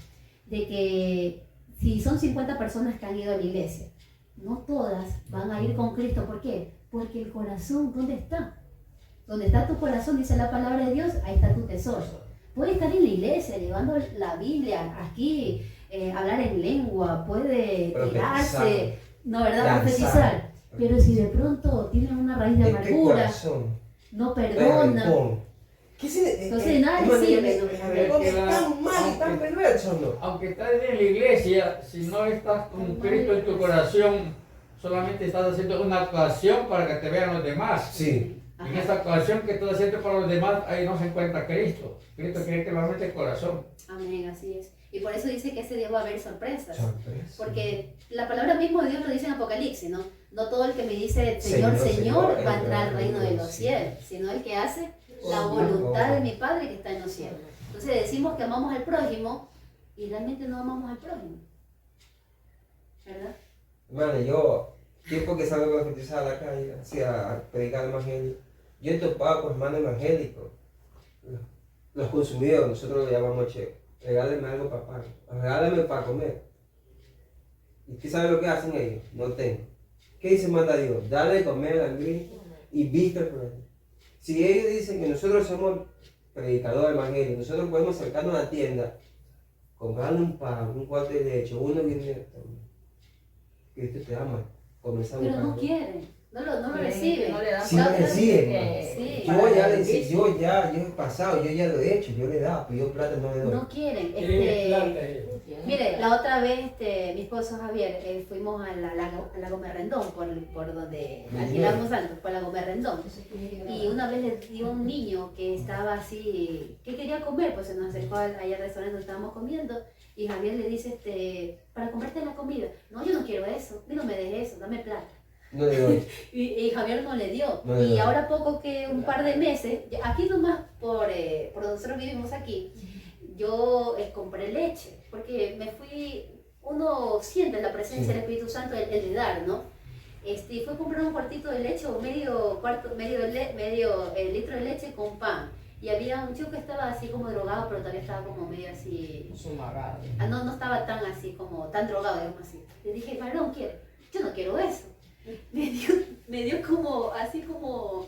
de que si son 50 personas que han ido a la iglesia, no todas van a ir con Cristo. ¿Por qué? Porque el corazón, ¿dónde está? Donde está tu corazón, dice la palabra de Dios, ahí está tu tesoro. Puede estar en la iglesia, llevando la Biblia, aquí, hablar en lengua, puede tirarse, no, ¿verdad? Profetizar. Pero si de pronto tienen una raíz de amargura, no perdona, ¿Qué se, Entonces de nada le sirve, ¿no? Es tan mal y tan perverso, ¿no? Aunque estás en la iglesia, si no estás con Cristo en tu corazón, solamente estás haciendo una actuación para que te vean los demás. Sí. En esa actuación que estás haciendo para los demás, ahí no se encuentra Cristo. Cristo quiere que lo ames de corazón. Amén, así es. Y por eso dice que ese día va a haber sorpresas. Sorpresa. Porque la palabra mismo de Dios lo dice en Apocalipsis, ¿no? No todo el que me dice Señor, Señor, va a entrar al reino de los cielos, sino el que hace la voluntad de mi Padre que está en los cielos. Entonces decimos que amamos al prójimo y realmente no amamos al prójimo. ¿Verdad? Hermano, yo, tiempo que salgo a profetizar a la calle, así a predicar el evangelio, yo he topado con hermanos evangélicos, los consumidos, nosotros lo llamamos che, regálame algo para pagar, regálame para comer. ¿Y qué sabe lo que hacen ellos? No tengo. ¿Qué dice manda Dios? Dale de comer al grito y viste el problema. Si ellos dicen que nosotros somos predicadores del evangelio, nosotros podemos acercarnos a la tienda, comprarle un pan, un cuarto de leche, uno viene también. Cristo te ama. Comenzamos Pero no quieren, no lo reciben. No le dan Sí lo plata, reciben. Sí. Yo ya he pasado, yo ya lo he hecho, yo le he dado, pero yo plata no le doy. No quieren. Quieren plata ellos. Mire, la otra vez mi esposo Javier, fuimos a la Gómez Rendón, por donde alquilamos algo, por la Gómez Rendón. Y una vez le dio un niño que estaba así, que quería comer, pues se nos acercó allá al restaurante donde estábamos comiendo. Y Javier le dice, para comprarte la comida. No, yo no quiero eso, no me des eso, dame plata. No le doy. Y Javier no le dio. No le Y doy. ahora poco que un par de meses, aquí nomás por donde nosotros vivimos aquí, yo compré leche, porque me fui, uno siente la presencia del Espíritu Santo, el de dar, ¿no? Y fue a comprar un cuartito de leche o medio litro de leche con pan. Y había un chico que estaba así como drogado, pero todavía estaba como medio así. Sumagado. No estaba tan así como, tan drogado, digamos así. Le dije, varón, ¿quiere? Yo no quiero eso. Me dio como, así como,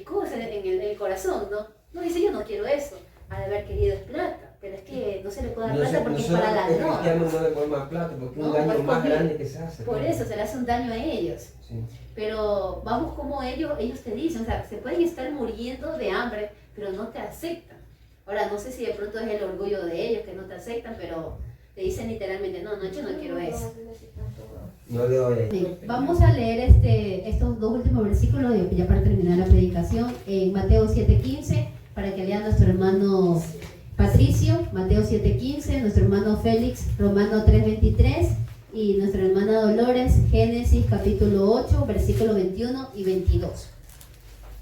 cosas en el corazón, ¿no? No, dice, yo no quiero eso. Ha de haber querido es plata, pero es que no se le puede dar plata porque es para la droga. Cristianos no le podemos dar plata porque es un No, daño pues más porque- grande que se hace. Por eso se le hace un daño a ellos. Sí. Pero vamos como ellos te dicen, o sea, se pueden estar muriendo de hambre, pero no te aceptan. Ahora, no sé si de pronto es el orgullo de ellos que no te aceptan, pero te dicen literalmente, no, yo no quiero eso. No le doy. Bien, vamos a leer estos dos últimos versículos ya para terminar la predicación en Mateo 7:15 para que lea nuestro hermano Patricio, Mateo 7:15, nuestro hermano Félix, Romano 3:23 y nuestra hermana Dolores, Génesis capítulo 8, versículo 21 y 22.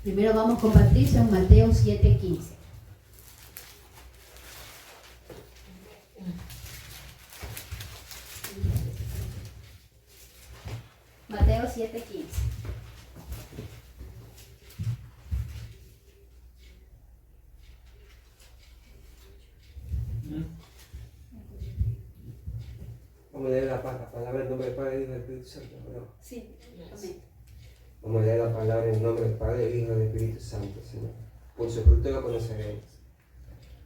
Primero vamos con Patricio en Mateo 7:15. Mateo 7:15. Vamos a leer la palabra en nombre del Padre, Hijo y del Espíritu Santo. ¿No? Sí, amén. Vamos a leer la palabra en nombre del Padre, Hijo y del Espíritu Santo, Señor. Por su fruto lo conoceréis.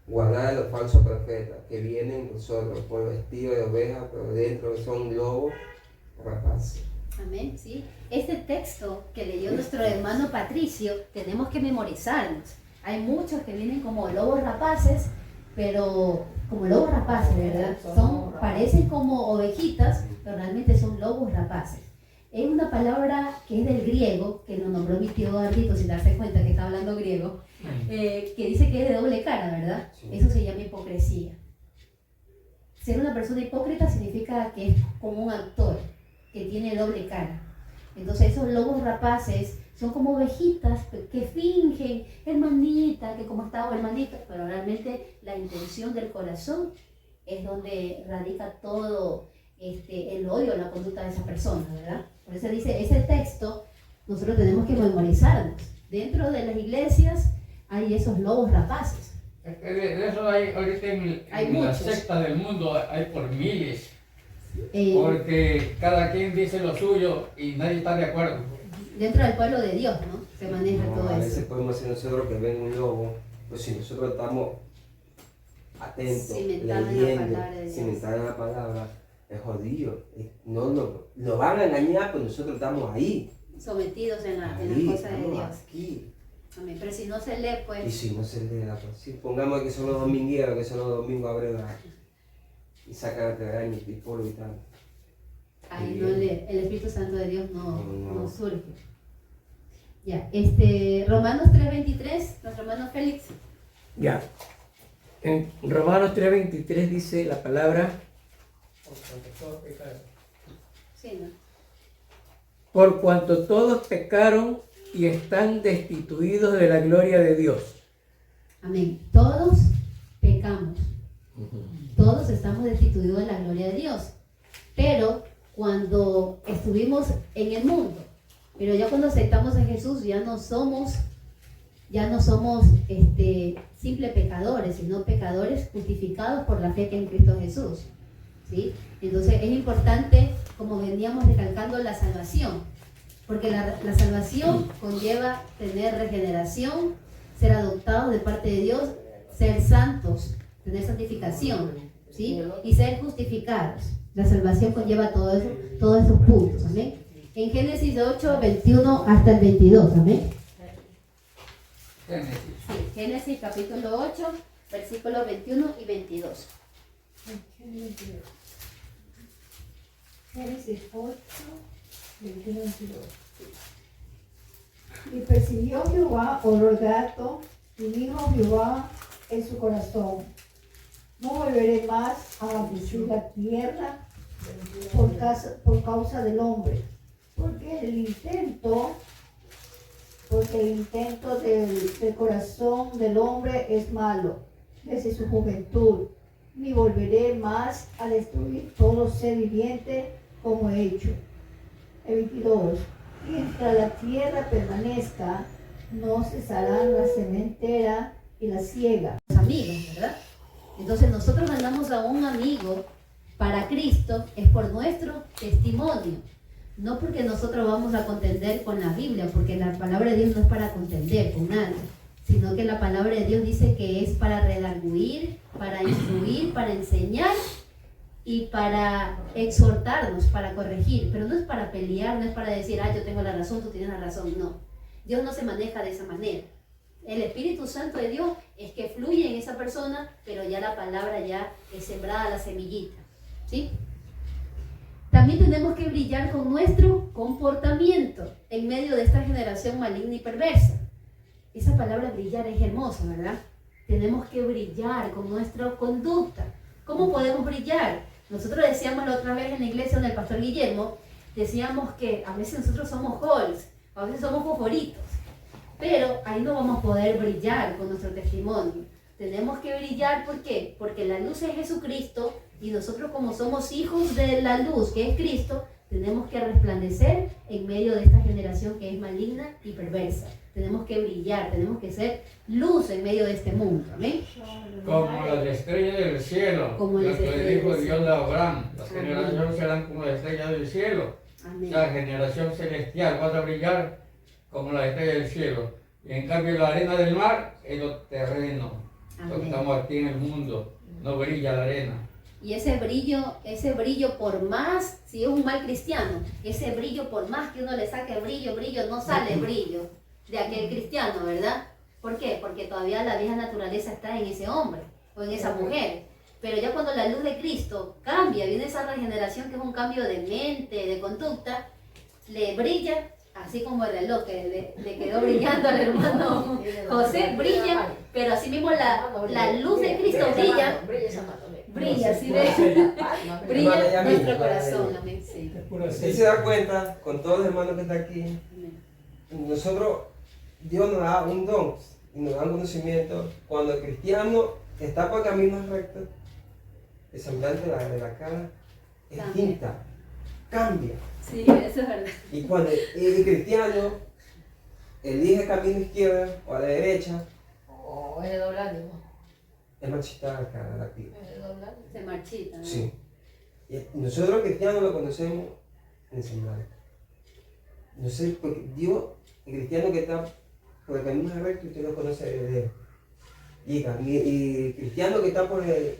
Guardad a los falsos profetas que vienen vosotros por vestido de oveja, pero dentro son lobos rapaces. Amén, sí. Este texto que leyó nuestro hermano Patricio, tenemos que memorizarnos. Hay muchos que vienen como lobos rapaces, pero como lobos rapaces, ¿verdad? Parecen como ovejitas, pero realmente son lobos rapaces. Es una palabra que es del griego, que lo nombró mi tío Ardito, sin darse cuenta que está hablando griego, que dice que es de doble cara, ¿verdad? Sí. Eso se llama hipocresía. Ser una persona hipócrita significa que es como un actor, que tiene doble cara. Entonces esos lobos rapaces son como ovejitas que fingen, hermanita, que como estaba hermanita, pero realmente la intención del corazón es donde radica todo el odio, la conducta de esa persona, ¿verdad? Por eso dice, ese texto nosotros tenemos que memorizarnos. Dentro de las iglesias hay esos lobos rapaces. De eso hay ahorita Hay en la muchos. secta del mundo, hay por miles. Eh, Porque cada quien dice lo suyo y nadie está de acuerdo. dentro del pueblo de Dios, ¿no? Se maneja No, todo a veces eso. podemos hacer nosotros que venga un lobo, pues si nosotros estamos atentos, Cimentado en la leyendo, palabra de Dios. cimentados en la palabra, es jodido. No, nos van a engañar, pero nosotros estamos ahí. Sometidos en las Ahí, cosas de estamos Dios. aquí. Amén. Pero si no se lee, Y pues... si no se lee la palabra, si pongamos que son los domingueros, que son los domingos abreviados, y sacan a traer y polvo y tal. Ahí no lee. El Espíritu Santo de Dios no surge. Ya, Romanos 3:23, nuestro hermano Félix. Ya. En Romanos 3:23 dice la palabra, Por cuanto todos pecaron. Sí, ¿no? por cuanto todos pecaron y están destituidos de la gloria de Dios. Amén. Todos pecamos. Todos estamos destituidos de la gloria de Dios. Pero cuando estuvimos en el mundo, pero ya cuando aceptamos a Jesús, ya no somos simples pecadores, sino pecadores justificados por la fe que en Cristo Jesús. ¿Sí? Entonces es importante, como veníamos recalcando, la salvación, porque la salvación conlleva tener regeneración, ser adoptados de parte de Dios, ser santos, tener santificación, ¿sí? Y ser justificados. La salvación conlleva todo eso, todos esos puntos. ¿Amén? En Génesis 8, 21 hasta el 22. ¿Amén? Génesis. Sí, Génesis capítulo 8, versículos 21 y 22. Génesis 8, 21, 22. Y persiguió Jehová olor grato, y dijo Jehová en su corazón: no volveré más a maldecir la tierra por causa del hombre, porque el intento del corazón del hombre es malo desde su juventud, ni volveré más a destruir todo ser viviente como he hecho. El 22. Mientras la tierra permanezca, no cesarán la sementera y la siega. Amigos, ¿verdad? Entonces nosotros mandamos a un amigo para Cristo, es por nuestro testimonio, no porque nosotros vamos a contender con la Biblia, porque la palabra de Dios no es para contender con nadie, sino que la palabra de Dios dice que es para redarguir, para instruir, para enseñar y para exhortarnos, para corregir, pero no es para pelear, no es para decir, yo tengo la razón, tú tienes la razón, no. Dios no se maneja de esa manera. El Espíritu Santo de Dios es que fluye en esa persona, pero ya la palabra ya es sembrada la semillita, ¿sí? También tenemos que brillar con nuestro comportamiento en medio de esta generación maligna y perversa. Esa palabra brillar es hermosa, ¿verdad? Tenemos que brillar con nuestra conducta. ¿Cómo podemos brillar? Nosotros decíamos la otra vez en la iglesia donde el pastor Guillermo, decíamos que a veces nosotros somos halls, a veces somos fosforitos, pero ahí no vamos a poder brillar con nuestro testimonio. Tenemos que brillar, ¿por qué? Porque la luz es Jesucristo y nosotros, como somos hijos de la luz que es Cristo, tenemos que resplandecer en medio de esta generación que es maligna y perversa. Tenemos que brillar, tenemos que ser luz en medio de este mundo. ¿Amén? Como las estrellas del cielo, Como lo las que estrellas le dijo del Dios cielo. a Abraham, las Amén. generaciones serán como las estrellas del cielo. Amén. La generación celestial va a brillar como las estrellas del cielo. Y en cambio la arena del mar es lo terreno. Lo que estamos aquí en el mundo, no brilla la arena. Y ese brillo por más, si es un mal cristiano, ese brillo por más que uno le saque brillo, no sale brillo de aquel cristiano, ¿verdad? ¿Por qué? Porque todavía la vieja naturaleza está en ese hombre o en esa mujer. Pero ya cuando la luz de Cristo cambia, viene esa regeneración que es un cambio de mente, de conducta, le brilla, así como el reloj que le quedó brillando al hermano José, brilla, pero así mismo la luz de Cristo brilla, ¿sí ves? Brilla nuestro corazón, amén, sí. Es puro Él aceite. se da cuenta, con todos los hermanos que están aquí, nosotros, Dios nos da un don y nos da un conocimiento. Cuando el cristiano está por caminos rectos, el semblante de la cara es Cambia. distinta, cambia. Sí, eso es verdad. Y cuando el cristiano elige el camino izquierdo o a la derecha, O es de doble ánimo. es marchitada la cara, la piel. Es de doble ánimo. Se marchita, ¿no? Sí. Y nosotros los cristianos lo conocemos en el semblante. No sé, porque Dios, el cristiano que está por el camino recto, usted lo conoce de él. Y el cristiano que está por el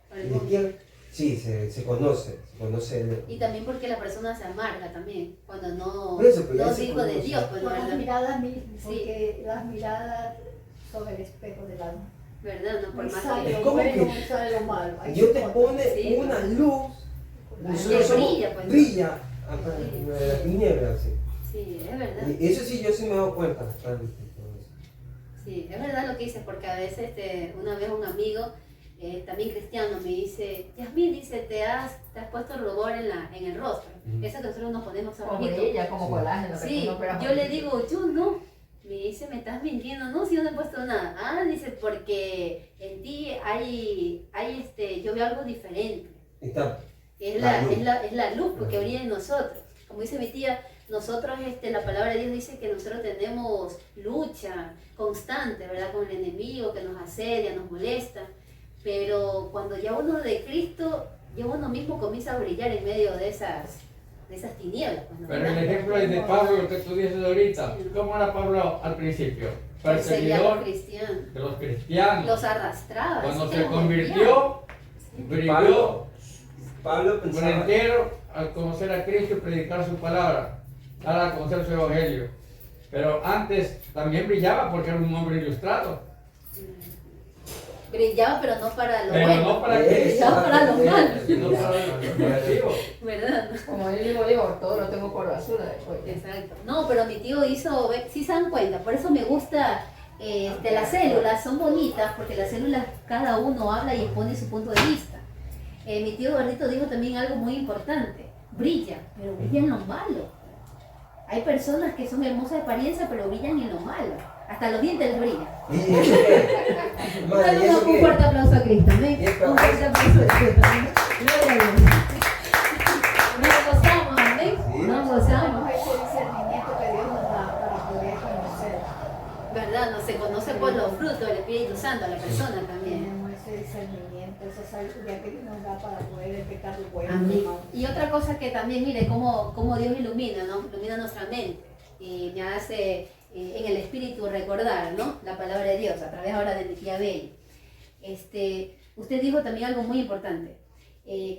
Por el la mundo. izquierda, Sí, se conoce Y también porque la persona se amarga también, cuando no, Por eso, pero ya no es se hijo de conoce. Dios, pues no, Por las ¿verdad? miradas mismas, porque las miradas son el espejo del alma. ¿Verdad? No, por Ahí más sale que... lo como bueno, que ahí sale lo malo. Ahí Dios se te nota. pone Sí. una luz, La nosotros que somos- brilla, pues, ¿no? brilla en la tiniebla, sí. Sí, es verdad. Y eso sí, yo sí me he dado cuenta. Sí, es verdad lo que dices, porque a veces una vez un amigo, también cristiano, me dice, Yasmín, dice, te has puesto rubor en el rostro. Eso que nosotros nos ponemos Como abajito. brilla, como Sí. colágeno. que Sí, tú no esperas yo le mucho. digo, yo no. Me dice, me estás mintiendo. No, si yo no he puesto nada. Ah, dice, porque en ti yo veo algo diferente. Está Es La la, luz. es la luz porque brilla en nosotros. Como dice mi tía, nosotros, la palabra de Dios dice que nosotros tenemos lucha constante, ¿verdad? Con el enemigo que nos asedia, nos molesta. Pero cuando ya uno de Cristo, ya uno mismo comienza a brillar en medio de esas tinieblas. Pues, ¿no? Pero el ¿verdad? ejemplo es de Pablo, lo que tú dices ahorita. ¿Cómo era Pablo al principio? Perseguía a los Perseguidor cristianos. de los cristianos. Los arrastraba. Cuando así que se los convirtió, brilló Pablo por pensaba, entero al conocer a Cristo y predicar su palabra, dar a conocer su evangelio. Pero antes también brillaba porque era un hombre ilustrado. brillaba, pero no para lo Pero bueno. no para Eso, Cristo, brillaba para lo malo. sino para lo negativo. ¿Verdad? Como yo digo, todo lo tengo por basura después. Exacto. No, pero mi tío hizo, si se dan cuenta, por eso me gusta las células, son bonitas, porque las células cada uno habla y expone su punto de vista. Mi tío Eduardito dijo también algo muy importante, brilla, pero brilla en lo malo. Hay personas que son hermosas de apariencia, pero brillan en lo malo. Hasta los dientes les brillan. ¿y eso qué? Madre, ¿y eso Un qué? fuerte aplauso a Cristo, amén. Y esto- Un fuerte aplauso a Cristo, amén. Gloria a Dios. Nos gozamos, amén. Sí. Nos gozamos. Tenemos ese discernimiento que Dios nos da para poder conocer. ¿Verdad? No se conoce por los frutos del Espíritu Santo a la persona también. Tenemos ese discernimiento, esa sabiduría que Dios nos da para poder detectar lo bueno. Amén. lo malo. Y otra cosa que también, mire, cómo Dios ilumina, ¿no? Ilumina nuestra mente y me hace en el espíritu recordar, ¿no? La palabra de Dios a través ahora de mi tía Bey. Usted dijo también algo muy importante.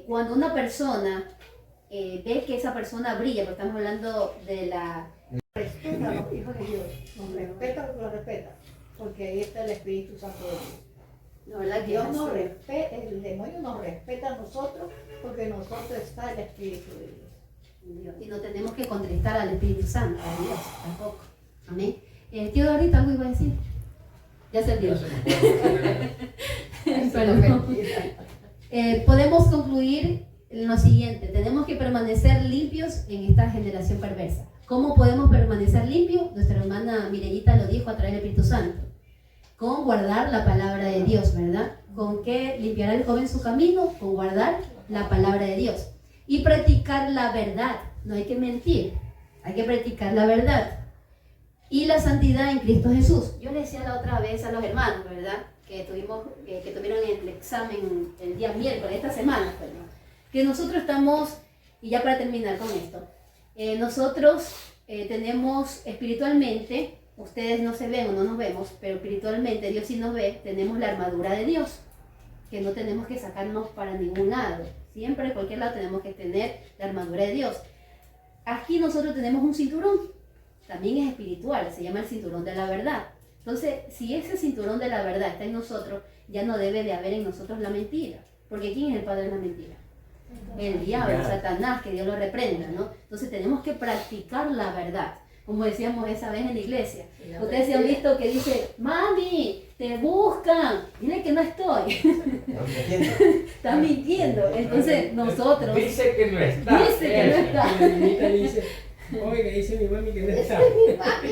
Cuando una persona ve que esa persona brilla, porque estamos hablando de la... Respeta a los hijos de Dios. Nos respeta porque lo respeta. Porque ahí está el Espíritu Santo de Dios. No, ¿verdad? Que Dios es nos así. respeta, el demonio nos respeta a nosotros porque en nosotros está el Espíritu de Dios. Y no tenemos que contristar al Espíritu Santo, a Dios, tampoco. Amén. Tío ahorita algo iba a decir. Ya se olvidó. Ya se me fue. Perdón. Podemos concluir en lo siguiente: tenemos que permanecer limpios en esta generación perversa. ¿Cómo podemos permanecer limpios? Nuestra hermana Mirellita lo dijo a través del Espíritu Santo. Con guardar la palabra de Dios, ¿verdad? ¿Con qué limpiará el joven su camino? Con guardar la palabra de Dios. Y practicar la verdad. No hay que mentir, hay que practicar la verdad. Y la santidad en Cristo Jesús. Yo le decía la otra vez a los hermanos, ¿verdad? Que tuvieron el examen el día miércoles, esta semana, perdón, que nosotros estamos, y ya para terminar con esto, nosotros tenemos espiritualmente, ustedes no se ven o no nos vemos, pero espiritualmente Dios sí nos ve, tenemos la armadura de Dios, que no tenemos que sacarnos para ningún lado. Siempre, en cualquier lado, tenemos que tener la armadura de Dios. Aquí nosotros tenemos un cinturón, también es espiritual, se llama el cinturón de la verdad. Entonces, si ese cinturón de la verdad está en nosotros, ya no debe de haber en nosotros la mentira. Porque ¿quién es el padre de la mentira? El diablo, Satanás, que Dios lo reprenda, ¿no? Entonces tenemos que practicar la verdad. Como decíamos esa vez en la iglesia. Ustedes se han visto que dice, mami, te buscan, dile que no estoy. Está mintiendo. Entonces nosotros... Dice que no está. Dice que no está. Y la niñita dice, oiga, dice mi mami que no está.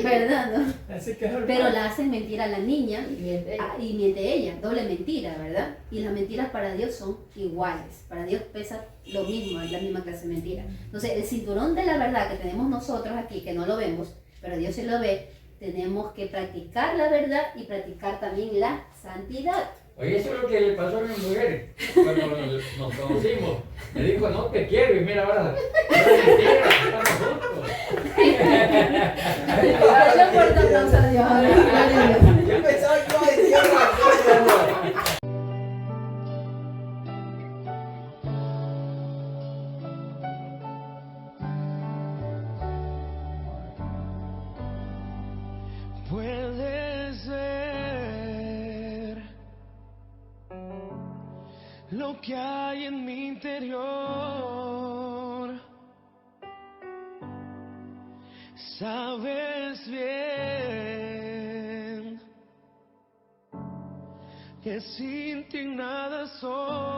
¿Verdad, no? Así que Pero la hacen mentir a la niña Y miente ella. y miente ella, doble mentira, ¿verdad? Y las mentiras para Dios son iguales. Para Dios pesa lo mismo, es la misma clase de mentira. Entonces, el cinturón de la verdad que tenemos nosotros aquí, que no lo vemos, pero Dios sí lo ve, tenemos que practicar la verdad y practicar también la santidad. Oye, eso es lo que le pasó a mi mujer cuando nos conocimos. Me dijo, no te quiero, y mira ahora, estamos juntos. Dale un fuerte aplauso a Dios. Gloria a Dios. Yo pensaba que iba a decir otra cosa, puedes ver lo que hay en mi interior. Sabes bien que sin ti nada soy.